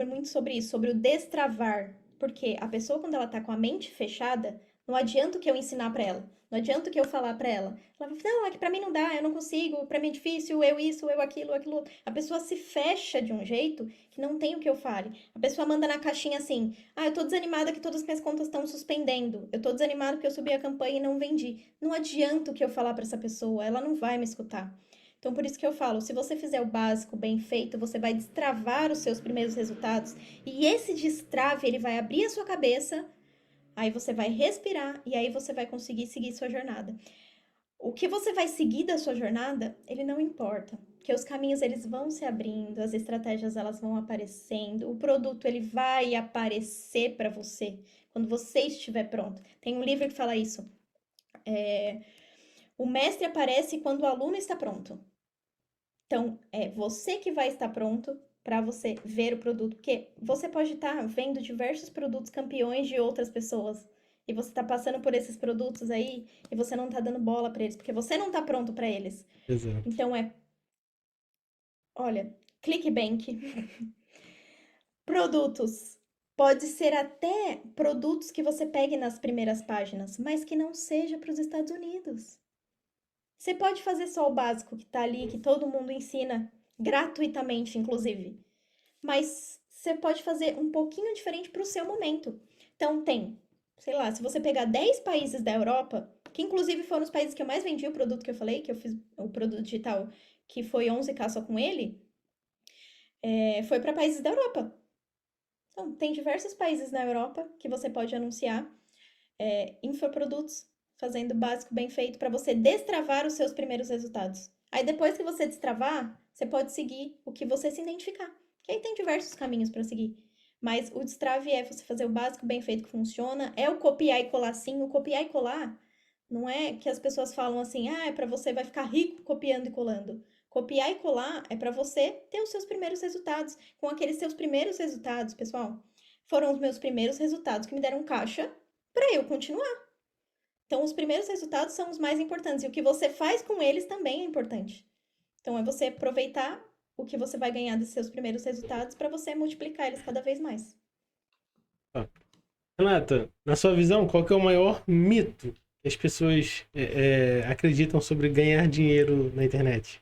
muito sobre isso, sobre o destravar. Porque a pessoa, quando ela tá com a mente fechada, não adianta o que eu ensinar pra ela. Não adianta o que eu falar pra ela. Ela vai falar, não, é que pra mim não dá, eu não consigo, pra mim é difícil, eu isso, eu aquilo, aquilo outro. A pessoa se fecha de um jeito que não tem o que eu fale. A pessoa manda na caixinha assim, ah, eu tô desanimada que todas as minhas contas estão suspendendo. Eu tô desanimada porque eu subi a campanha e não vendi. Não adianta o que eu falar pra essa pessoa, ela não vai me escutar. Então, por isso que eu falo, se você fizer o básico bem feito, você vai destravar os seus primeiros resultados. E esse destrave, ele vai abrir a sua cabeça, aí você vai respirar e aí você vai conseguir seguir sua jornada. O que você vai seguir da sua jornada, ele não importa. Porque os caminhos, eles vão se abrindo, as estratégias, elas vão aparecendo, o produto, ele vai aparecer para você quando você estiver pronto. Tem um livro que fala isso. O mestre aparece quando o aluno está pronto. Então, é você que vai estar pronto para você ver o produto, porque você pode estar vendo diversos produtos campeões de outras pessoas e você está passando por esses produtos aí e você não está dando bola para eles, porque você não está pronto para eles. Exato. Então olha, ClickBank, produtos. Pode ser até produtos que você pegue nas primeiras páginas, mas que não seja para os Estados Unidos. Você pode fazer só o básico que tá ali, que todo mundo ensina gratuitamente, inclusive. Mas você pode fazer um pouquinho diferente para o seu momento. Então, sei lá, se você pegar 10 países da Europa, que inclusive foram os países que eu mais vendi o produto que eu falei, que eu fiz o produto digital, que foi 11K só com ele, foi para países da Europa. Então, tem diversos países na Europa que você pode anunciar infoprodutos, fazendo o básico bem feito para você destravar os seus primeiros resultados. Aí depois que você destravar, você pode seguir o que você se identificar. Que aí tem diversos caminhos para seguir. Mas o destrave é você fazer o básico bem feito que funciona, é o copiar e colar sim. O copiar e colar não é que as pessoas falam assim, ah, é para você vai ficar rico copiando e colando. Copiar e colar é para você ter os seus primeiros resultados. Com aqueles seus primeiros resultados, pessoal, foram os meus primeiros resultados que me deram caixa para eu continuar. Então, os primeiros resultados são os mais importantes e o que você faz com eles também é importante. Então, é você aproveitar o que você vai ganhar desses seus primeiros resultados para você multiplicar eles cada vez mais. Ó, Renata, na sua visão, qual que é o maior mito que as pessoas acreditam sobre ganhar dinheiro na internet?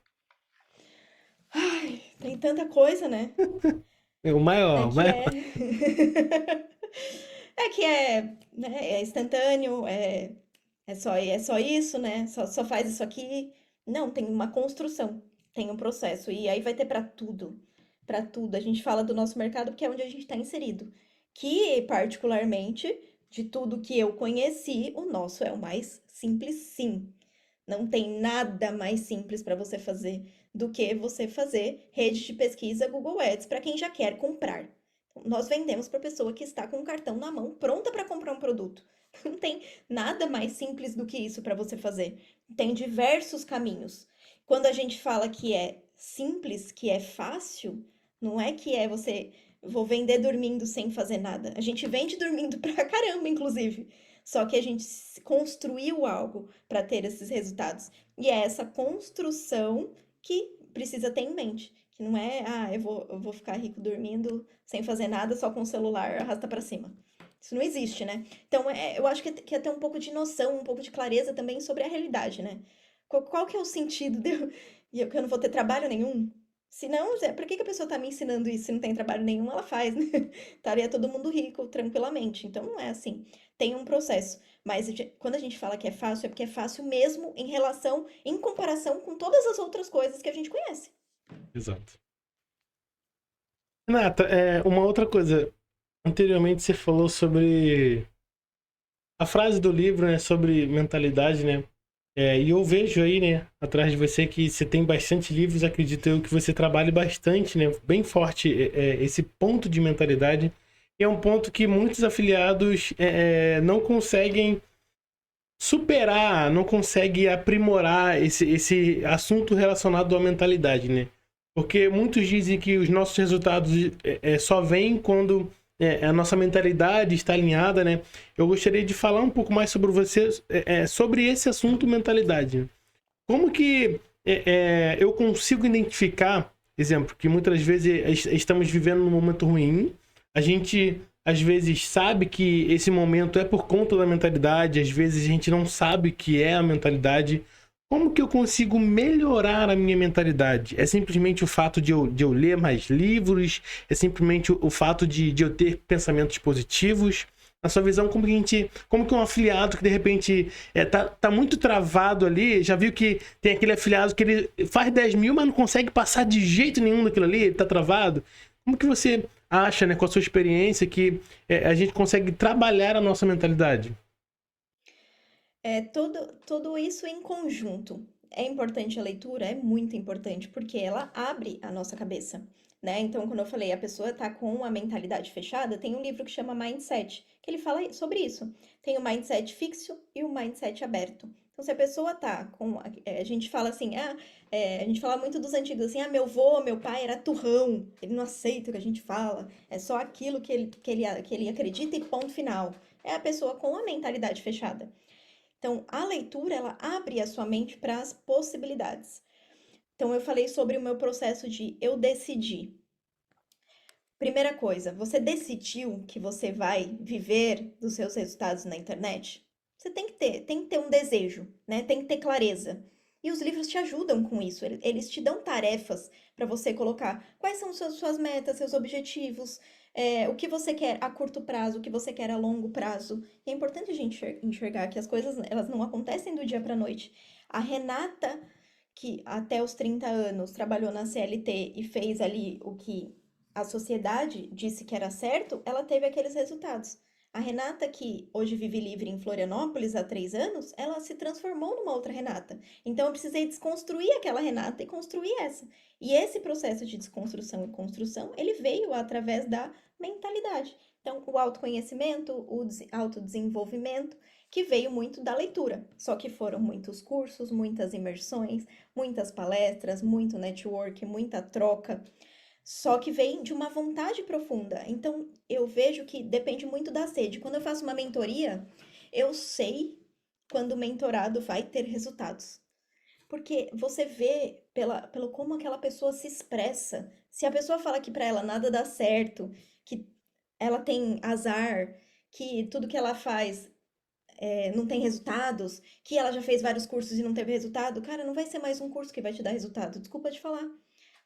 Ai, tem tanta coisa, né? É o É maior, o que maior. é instantâneo, é só isso, né? Só faz isso aqui. Não, tem uma construção, tem um processo. E aí vai ter para tudo. Para tudo. A gente fala do nosso mercado porque é onde a gente está inserido. Que, particularmente, de tudo que eu conheci, o nosso é o mais simples, sim. Não tem nada mais simples para você fazer do que você fazer rede de pesquisa Google Ads para quem já quer comprar. Nós vendemos para a pessoa que está com o cartão na mão, pronta para comprar um produto. Não tem nada mais simples do que isso para você fazer. Tem diversos caminhos. Quando a gente fala que é simples, que é fácil, não é que é você vou vender dormindo sem fazer nada. A gente vende dormindo pra caramba, inclusive. Só que a gente construiu algo para ter esses resultados. E é essa construção que precisa ter em mente. Que não é, eu vou ficar rico dormindo sem fazer nada, só com o celular arrasta para cima. Isso não existe, né? Então, eu acho que é ter um pouco de noção, um pouco de clareza também sobre a realidade, né? Qual que é o sentido de eu, que eu não vou ter trabalho nenhum? Se não, por que que a pessoa tá me ensinando isso? Se não tem trabalho nenhum, ela faz, né? Estaria todo mundo rico, tranquilamente. Então, não é assim. Tem um processo. Mas quando a gente fala que é fácil, é porque é fácil mesmo em comparação com todas as outras coisas que a gente conhece. Exato. Renata, uma outra coisa. Anteriormente você falou sobre a frase do livro, né, sobre mentalidade, né? E eu vejo aí, né, atrás de você que você tem bastante livros, acredito eu que você trabalhe bastante, né, bem forte esse ponto de mentalidade. E é um ponto que muitos afiliados não conseguem superar, não conseguem aprimorar esse assunto relacionado à mentalidade, né? Porque muitos dizem que os nossos resultados só vêm quando a nossa mentalidade está alinhada, né? Eu gostaria de falar um pouco mais sobre você, sobre esse assunto mentalidade. Como que eu consigo identificar, exemplo, que muitas vezes estamos vivendo num momento ruim, a gente às vezes sabe que esse momento é por conta da mentalidade, às vezes a gente não sabe que é a mentalidade. Como que eu consigo melhorar a minha mentalidade? É simplesmente o fato de eu ler mais livros? É simplesmente o fato de eu ter pensamentos positivos? Na sua visão, como que um afiliado que de repente tá muito travado ali, já viu que tem aquele afiliado que ele faz 10 mil, mas não consegue passar de jeito nenhum daquilo ali, ele tá travado? Como que você acha, né, com a sua experiência, que a gente consegue trabalhar a nossa mentalidade? Tudo isso em conjunto. É importante a leitura? É muito importante, porque ela abre a nossa cabeça, né? Então, quando eu falei, a pessoa tá com a mentalidade fechada, tem um livro que chama Mindset, que ele fala sobre isso. Tem o mindset fixo e o mindset aberto. Então, se a pessoa tá com. A gente fala assim, a gente fala muito dos antigos, assim, meu vô, meu pai era turrão, ele não aceita o que a gente fala, é só aquilo que ele acredita e ponto final. É a pessoa com a mentalidade fechada. Então, a leitura, ela abre a sua mente para as possibilidades. Então, eu falei sobre o meu processo de eu decidi. Primeira coisa, você decidiu que você vai viver dos seus resultados na internet? Você tem que ter um desejo, né? Tem que ter clareza. E os livros te ajudam com isso. Eles te dão tarefas para você colocar quais são suas metas, seus objetivos, o que você quer a curto prazo, o que você quer a longo prazo. E é importante a gente enxergar que as coisas elas não acontecem do dia para noite. A Renata, que até os 30 anos trabalhou na CLT e fez ali o que a sociedade disse que era certo, ela teve aqueles resultados. A Renata, que hoje vive livre em Florianópolis há 3 anos, ela se transformou numa outra Renata. Então eu precisei desconstruir aquela Renata e construir essa. E esse processo de desconstrução e construção, ele veio através da mentalidade. Então, o autoconhecimento, o autodesenvolvimento, que veio muito da leitura. Só que foram muitos cursos, muitas imersões, muitas palestras, muito network, muita troca. Só que vem de uma vontade profunda. Então, eu vejo que depende muito da sede. Quando eu faço uma mentoria, eu sei quando o mentorado vai ter resultados. Porque você vê pelo como aquela pessoa se expressa. Se a pessoa fala que para ela nada dá certo, que ela tem azar, que tudo que ela faz não tem resultados, que ela já fez vários cursos e não teve resultado, cara, não vai ser mais um curso que vai te dar resultado. Desculpa te falar.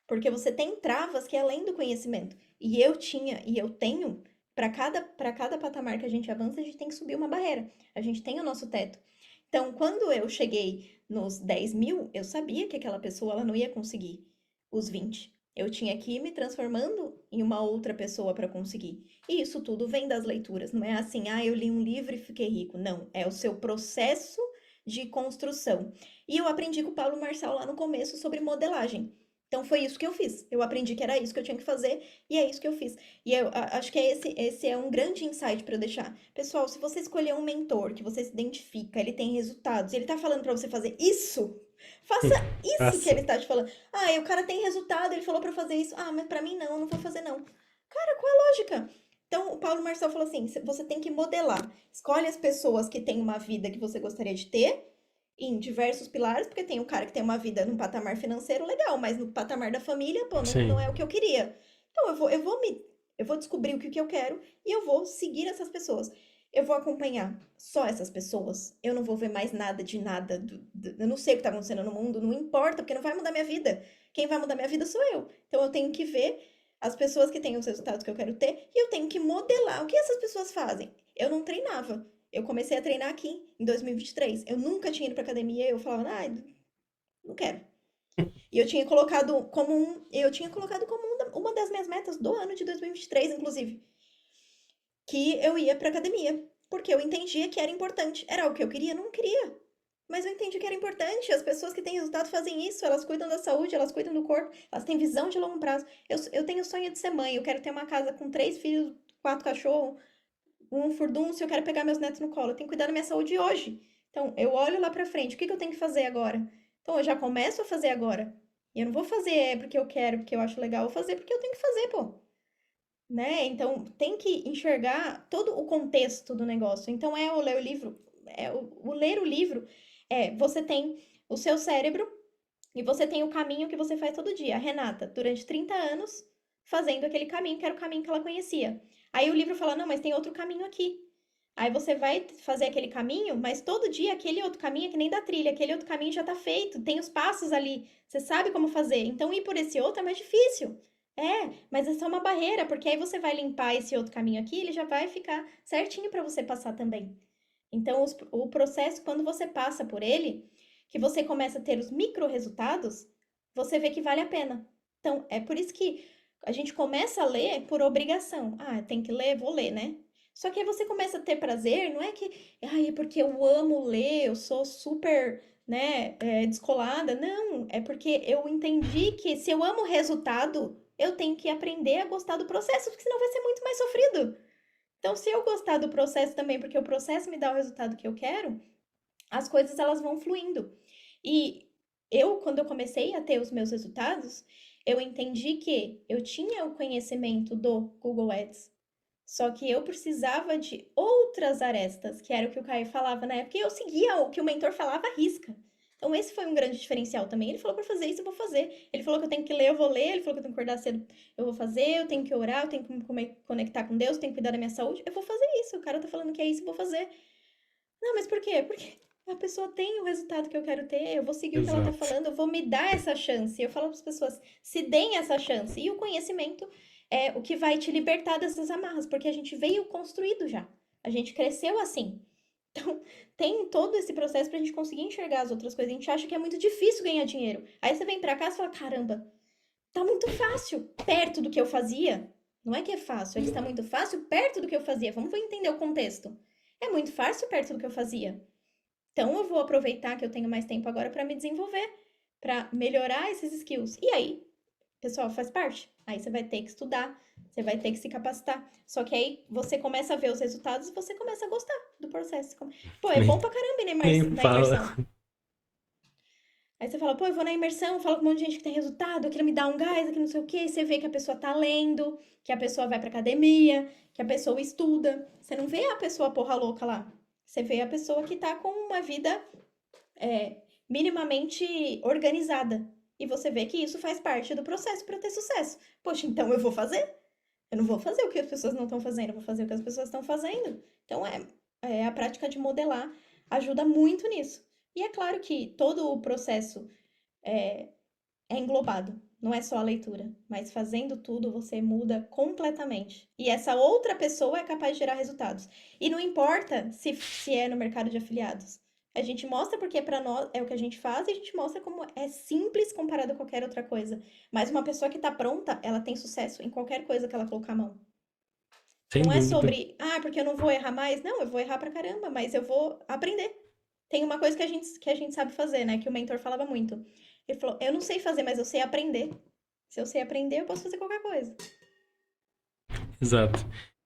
Porque você tem travas que é além do conhecimento. E eu tinha, e eu tenho, para cada patamar que a gente avança, a gente tem que subir uma barreira. A gente tem o nosso teto. Então, quando eu cheguei nos 10 mil, eu sabia que aquela pessoa ela não ia conseguir os 20. Eu tinha que ir me transformando em uma outra pessoa para conseguir. E isso tudo vem das leituras. Não é assim, eu li um livro e fiquei rico. Não, é o seu processo de construção. E eu aprendi com o Paulo Marçal lá no começo sobre modelagem. Então foi isso que eu fiz. Eu aprendi que era isso que eu tinha que fazer e é isso que eu fiz. E eu acho que esse é um grande insight para eu deixar. Pessoal, se você escolher um mentor que você se identifica, ele tem resultados, e ele tá falando para você fazer isso, faça isso que Nossa. ele está te falando. E o cara tem resultado, ele falou para fazer isso. Mas para mim não vou fazer não. Cara, qual é a lógica? Então, o Paulo Marcel falou assim: você tem que modelar. Escolhe as pessoas que têm uma vida que você gostaria de ter em diversos pilares, porque tem o cara que tem uma vida num patamar financeiro legal, mas no patamar da família, pô, não Sim. é o que eu queria. Então eu vou descobrir o que eu quero e eu vou seguir essas pessoas. Eu vou acompanhar só essas pessoas. Eu não vou ver mais nada de nada. Eu não sei o que tá acontecendo no mundo, não importa, porque não vai mudar minha vida. Quem vai mudar minha vida sou eu. Então eu tenho que ver as pessoas que têm os resultados que eu quero ter e eu tenho que modelar o que essas pessoas fazem. Eu não treinava. Eu comecei a treinar aqui em 2023. Eu nunca tinha ido pra academia, eu falava, não quero. E eu tinha colocado como uma das minhas metas do ano de 2023, inclusive, que eu ia pra academia, porque eu entendia que era importante. Era o que eu queria? Não queria. Mas eu entendi que era importante. As pessoas que têm resultado fazem isso, elas cuidam da saúde, elas cuidam do corpo, elas têm visão de longo prazo. Eu tenho o sonho de ser mãe, eu quero ter uma casa com 3 filhos, 4 cachorros, um furdúncio, eu quero pegar meus netos no colo, eu tenho que cuidar da minha saúde hoje. Então, eu olho lá pra frente, o que que eu tenho que fazer agora? Então, eu já começo a fazer agora. E eu não vou fazer porque eu quero, porque eu acho legal, eu vou fazer porque eu tenho que fazer, pô. Né? Então, tem que enxergar todo o contexto do negócio. Então, o ler o livro, o ler o livro você tem o seu cérebro e você tem o caminho que você faz todo dia. A Renata, durante 30 anos, fazendo aquele caminho, que era o caminho que ela conhecia. Aí o livro fala, não, mas tem outro caminho aqui. Aí você vai fazer aquele caminho, mas todo dia aquele outro caminho é que nem da trilha, aquele outro caminho já tá feito, tem os passos ali, você sabe como fazer. Então ir por esse outro é mais difícil. Mas é só uma barreira, porque aí você vai limpar esse outro caminho aqui, ele já vai ficar certinho para você passar também. Então o processo, quando você passa por ele, que você começa a ter os micro resultados, você vê que vale a pena. Então é por isso que a gente começa a ler por obrigação. Ah, tem que ler, vou ler, né? Só que aí você começa a ter prazer, não é que, ai, é porque eu amo ler, eu sou super, né, descolada. Não, é porque eu entendi que se eu amo o resultado, eu tenho que aprender a gostar do processo, porque senão vai ser muito mais sofrido. Então, se eu gostar do processo também, porque o processo me dá o resultado que eu quero, as coisas elas vão fluindo. E quando eu comecei a ter os meus resultados, eu entendi que eu tinha o conhecimento do Google Ads, só que eu precisava de outras arestas, que era o que o Caio falava na época, e eu seguia o que o mentor falava à risca. Então, esse foi um grande diferencial também. Ele falou para fazer isso, eu vou fazer. Ele falou que eu tenho que ler, eu vou ler. Ele falou que eu tenho que acordar cedo, eu vou fazer. Eu tenho que orar, eu tenho que me conectar com Deus, eu tenho que cuidar da minha saúde. Eu vou fazer isso. O cara tá falando que é isso, eu vou fazer. Não, mas por quê? Porque a pessoa tem o resultado que eu quero ter, eu vou seguir o que ela tá Exato. falando, eu vou me dar essa chance. Eu falo para as pessoas, se deem essa chance. E o conhecimento é o que vai te libertar dessas amarras, porque a gente veio construído já. A gente cresceu assim. Então, tem todo esse processo pra gente conseguir enxergar as outras coisas. A gente acha que é muito difícil ganhar dinheiro. Aí você vem pra cá e fala: caramba, tá muito fácil perto do que eu fazia. Não é que é fácil, é que está muito fácil perto do que eu fazia. Vamos entender o contexto. É muito fácil perto do que eu fazia. Então, eu vou aproveitar que eu tenho mais tempo agora para me desenvolver, para melhorar esses skills. E aí, pessoal, faz parte. Aí você vai ter que estudar, você vai ter que se capacitar. Só que aí você começa a ver os resultados e você começa a gostar do processo. Pô, é Nem, bom pra caramba ir nem na fala. imersão. Aí você fala, pô, eu vou na imersão, falo com um monte de gente que tem resultado, aquilo me dá um gás, aquilo não sei o quê. E você vê que a pessoa tá lendo, que a pessoa vai pra academia, que a pessoa estuda. Você não vê a pessoa porra louca lá. Você vê a pessoa que tá com uma vida minimamente organizada. E você vê que isso faz parte do processo para ter sucesso. Poxa, então eu vou fazer. Eu não vou fazer o que as pessoas não estão fazendo, eu vou fazer o que as pessoas estão fazendo. Então, a prática de modelar ajuda muito nisso. E é claro que todo o processo é englobado. Não é só a leitura, mas fazendo tudo você muda completamente. E essa outra pessoa é capaz de gerar resultados. E não importa se é no mercado de afiliados. A gente mostra porque para nós é o que a gente faz e a gente mostra como é simples comparado a qualquer outra coisa. Mas uma pessoa que está pronta, ela tem sucesso em qualquer coisa que ela colocar a mão. Sem Não é dúvida. sobre, porque eu não vou errar mais. Não, eu vou errar pra caramba, mas eu vou aprender. Tem uma coisa que a gente sabe fazer, né? Que o mentor falava muito. Ele falou, eu não sei fazer, mas eu sei aprender. Se eu sei aprender, eu posso fazer qualquer coisa. Exato.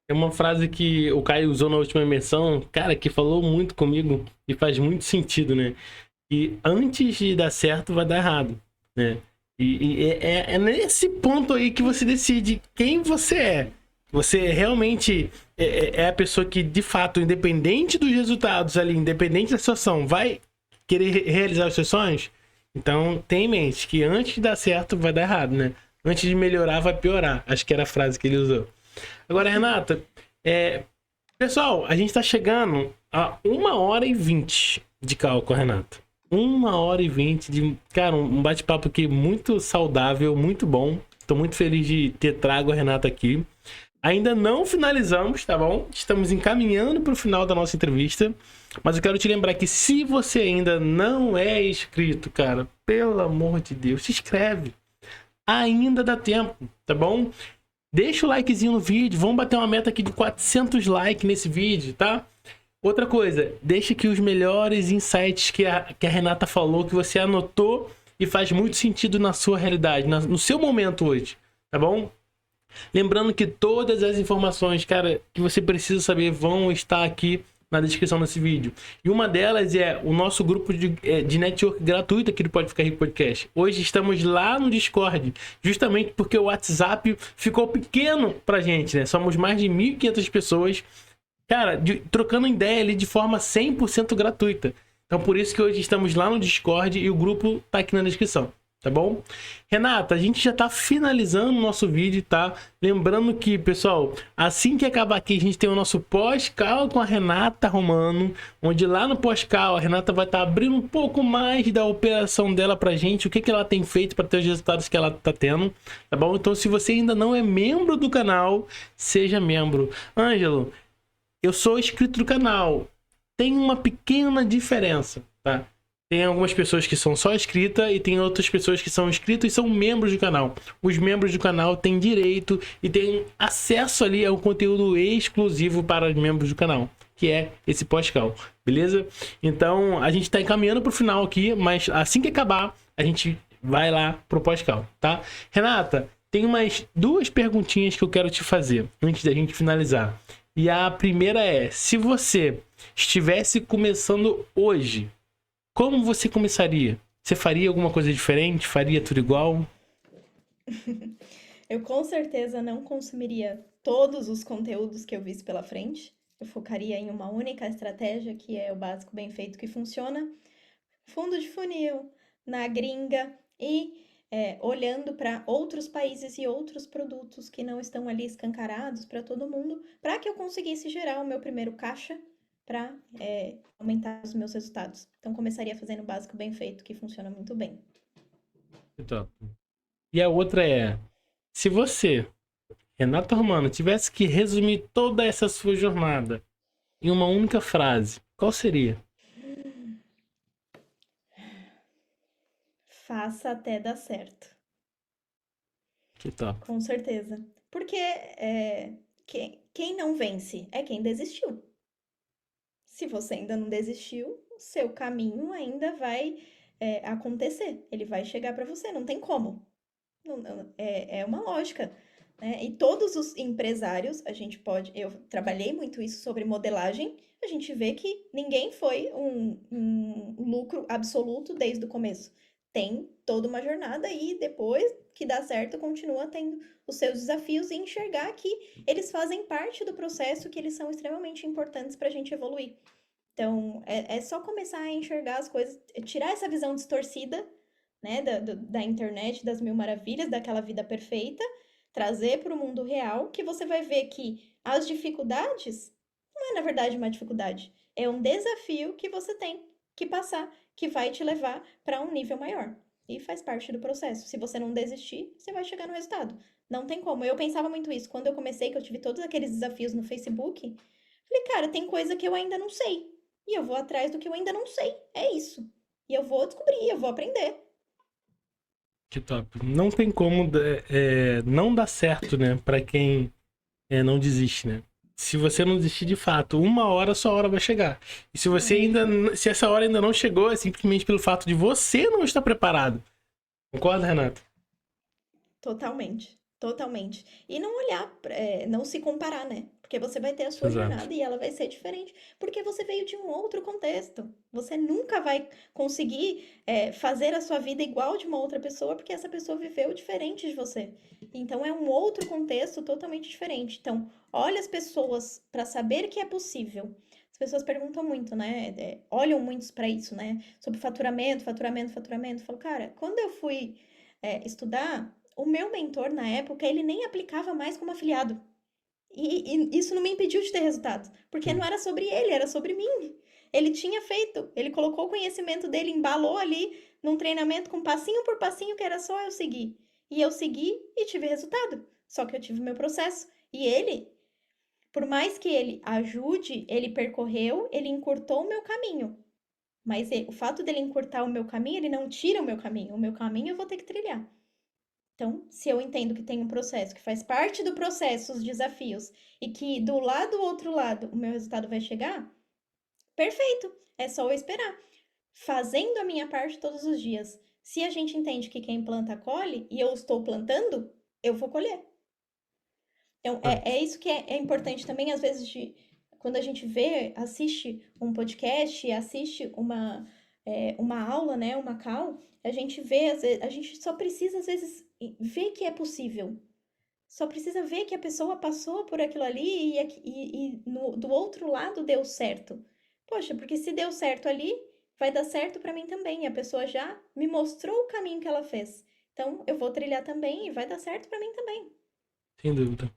É uma frase que o Caio usou na última imersão, cara, que falou muito comigo e faz muito sentido, né? E antes de dar certo, vai dar errado, né? É nesse ponto aí que você decide quem você é. Você realmente é a pessoa que, de fato, independente dos resultados ali, independente da situação, vai querer realizar os seus sonhos? Então, tem em mente que antes de dar certo, vai dar errado, né? Antes de melhorar, vai piorar. Acho que era a frase que ele usou. Agora, Renata, pessoal, a gente tá chegando a 1h20 de call com a Renata. 1h20 de, cara, um bate-papo aqui muito saudável, muito bom. Tô muito feliz de ter trago a Renata aqui. Ainda não finalizamos, tá bom? Estamos encaminhando para o final da nossa entrevista. Mas eu quero te lembrar que se você ainda não é inscrito, cara, pelo amor de Deus, se inscreve. Ainda dá tempo, tá bom? Deixa o likezinho no vídeo. Vamos bater uma meta aqui de 400 likes nesse vídeo, tá? Outra coisa, deixa aqui os melhores insights que a Renata falou, que você anotou e faz muito sentido na sua realidade, no seu momento hoje, tá bom? Lembrando que todas as informações, cara, que você precisa saber vão estar aqui na descrição desse vídeo. E uma delas é o nosso grupo de network gratuito aqui do Pode Ficar Rico Podcast. Hoje estamos lá no Discord, justamente porque o WhatsApp ficou pequeno pra gente, né? Somos mais de 1.500 pessoas, cara, trocando ideia ali de forma 100% gratuita. Então por isso que hoje estamos lá no Discord e o grupo tá aqui na descrição. Tá bom? Renata, a gente já tá finalizando o nosso vídeo, tá? Lembrando que, pessoal, assim que acabar aqui, a gente tem o nosso pós-cal com a Renata Romano, onde lá no pós-cal a Renata vai estar abrindo um pouco mais da operação dela pra gente, o que ela tem feito para ter os resultados que ela tá tendo, tá bom? Então, se você ainda não é membro do canal, seja membro. Ângelo, eu sou inscrito do canal. Tem uma pequena diferença, tá? Tem algumas pessoas que são só inscritas e tem outras pessoas que são inscritas e são membros do canal. Os membros do canal têm direito e têm acesso ali ao conteúdo exclusivo para os membros do canal, que é esse pós-cal, beleza? Então, a gente está encaminhando para o final aqui, mas assim que acabar, a gente vai lá pro pós-cal, tá? Renata, tem umas 2 perguntinhas que eu quero te fazer antes da gente finalizar. E a primeira é, se você estivesse começando hoje, como você começaria? Você faria alguma coisa diferente? Faria tudo igual? Eu com certeza não consumiria todos os conteúdos que eu visse pela frente. Eu focaria em uma única estratégia, que é o básico bem feito que funciona. Fundo de funil, na gringa e olhando para outros países e outros produtos que não estão ali escancarados para todo mundo, para que eu conseguisse gerar o meu primeiro caixa para aumentar os meus resultados. Então, começaria fazendo o básico bem feito, que funciona muito bem. Então, e a outra é, se você, Renata Romano, tivesse que resumir toda essa sua jornada em uma única frase, qual seria? Faça até dar certo. Que top. Com certeza. Porque quem não vence é quem desistiu. Se você ainda não desistiu, o seu caminho ainda vai acontecer. Ele vai chegar para você, não tem como. É uma lógica, né? E todos os empresários, eu trabalhei muito isso sobre modelagem, a gente vê que ninguém foi um lucro absoluto desde o começo. Tem toda uma jornada e depois que dá certo, continua tendo os seus desafios e enxergar que eles fazem parte do processo, que eles são extremamente importantes para a gente evoluir. Então, é só começar a enxergar as coisas, tirar essa visão distorcida, né, da internet, das mil maravilhas, daquela vida perfeita, trazer para o mundo real, que você vai ver que as dificuldades não é, na verdade, uma dificuldade. É um desafio que você tem que passar, que vai te levar para um nível maior. E faz parte do processo. Se você não desistir, você vai chegar no resultado. Não tem como. Eu pensava muito isso. Quando eu comecei, que eu tive todos aqueles desafios no Facebook, falei, cara, tem coisa que eu ainda não sei. E eu vou atrás do que eu ainda não sei. É isso. E eu vou descobrir, eu vou aprender. Que top. Não tem como não dar certo, né? Pra quem não desiste, né? Se você não desistir de fato, uma hora, sua hora vai chegar. E se você se essa hora ainda não chegou, é simplesmente pelo fato de você não estar preparado. Concorda, Renato? Totalmente. Totalmente. E não olhar, não se comparar, né? Porque você vai ter a sua Exato. jornada e ela vai ser diferente. Porque você veio de um outro contexto. Você nunca vai conseguir fazer a sua vida igual de uma outra pessoa, porque essa pessoa viveu diferente de você. Então é um outro contexto totalmente diferente. Então, olha as pessoas para saber que é possível. As pessoas perguntam muito, né? Olham muitos para isso, né? Sobre faturamento, faturamento, faturamento. Eu falo, cara, quando eu fui estudar, o meu mentor na época, ele nem aplicava mais como afiliado. E isso não me impediu de ter resultado, porque não era sobre ele, era sobre mim. Ele tinha feito, ele colocou o conhecimento dele, embalou ali num treinamento com passinho por passinho que era só eu seguir. E eu segui e tive resultado. Só que eu tive o meu processo. E ele, por mais que ele ajude, ele percorreu, ele encurtou o meu caminho. Mas o fato dele encurtar o meu caminho, ele não tira o meu caminho. O meu caminho eu vou ter que trilhar. Então, se eu entendo que tem um processo, que faz parte do processo, os desafios, e que do outro lado, o meu resultado vai chegar, perfeito, é só eu esperar. Fazendo a minha parte todos os dias. Se a gente entende que quem planta colhe, e eu estou plantando, eu vou colher. Então, é isso que é importante também, às vezes, quando a gente assiste um podcast, assiste uma aula, né, uma call, a gente vê, a gente só precisa, às vezes, ver que é possível. Só precisa ver que a pessoa passou por aquilo ali do outro lado deu certo. Poxa, porque se deu certo ali, vai dar certo para mim também. A pessoa já me mostrou o caminho que ela fez. Então, eu vou trilhar também e vai dar certo para mim também. Sem dúvida.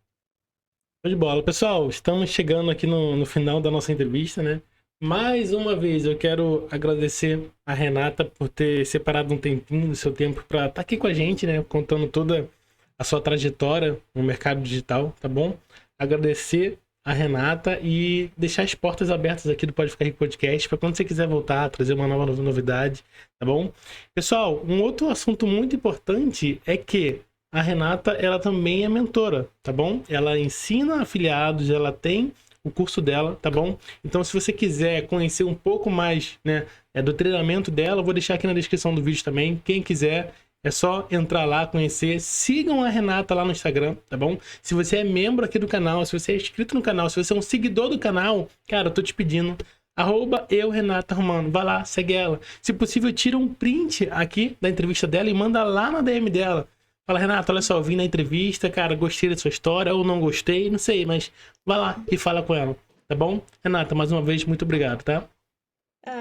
Show de bola. Pessoal, estamos chegando aqui no final da nossa entrevista, né? Mais uma vez, eu quero agradecer a Renata por ter separado um tempinho do seu tempo para estar aqui com a gente, né? Contando toda a sua trajetória no mercado digital, tá bom? Agradecer a Renata e deixar as portas abertas aqui do Pode Ficar Rico Podcast para quando você quiser voltar, trazer uma nova novidade, tá bom? Pessoal, um outro assunto muito importante é que a Renata, ela também é mentora, tá bom? Ela ensina afiliados, ela tem o curso dela, tá bom? Então, se você quiser conhecer um pouco mais, né, do treinamento dela, eu vou deixar aqui na descrição do vídeo também. Quem quiser, é só entrar lá, conhecer. Sigam a Renata lá no Instagram, tá bom? Se você é membro aqui do canal, se você é inscrito no canal, se você é um seguidor do canal, cara, eu tô te pedindo, @Renata Romano, vai lá, segue ela. Se possível, tira um print aqui da entrevista dela e manda lá na DM dela. Fala, Renata, olha só, eu vim na entrevista, cara, gostei da sua história, ou não gostei, não sei, mas vai lá e fala com ela, tá bom? Renata, mais uma vez, muito obrigado, tá?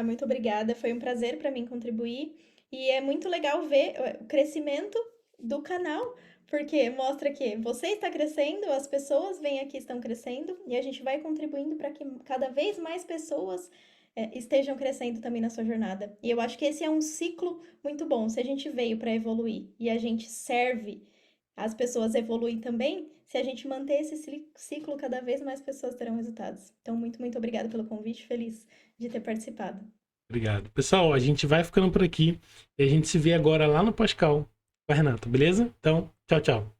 Muito obrigada, foi um prazer para mim contribuir. E é muito legal ver o crescimento do canal, porque mostra que você está crescendo, as pessoas vêm aqui estão crescendo, e a gente vai contribuindo para que cada vez mais pessoas estejam crescendo também na sua jornada. E eu acho que esse é um ciclo muito bom. Se a gente veio para evoluir e a gente serve, as pessoas evoluem também. Se a gente manter esse ciclo, cada vez mais pessoas terão resultados. Então, muito, muito obrigada pelo convite. Feliz de ter participado. Obrigado. Pessoal, a gente vai ficando por aqui e a gente se vê agora lá no Pascal com a Renata, beleza? Então, tchau, tchau.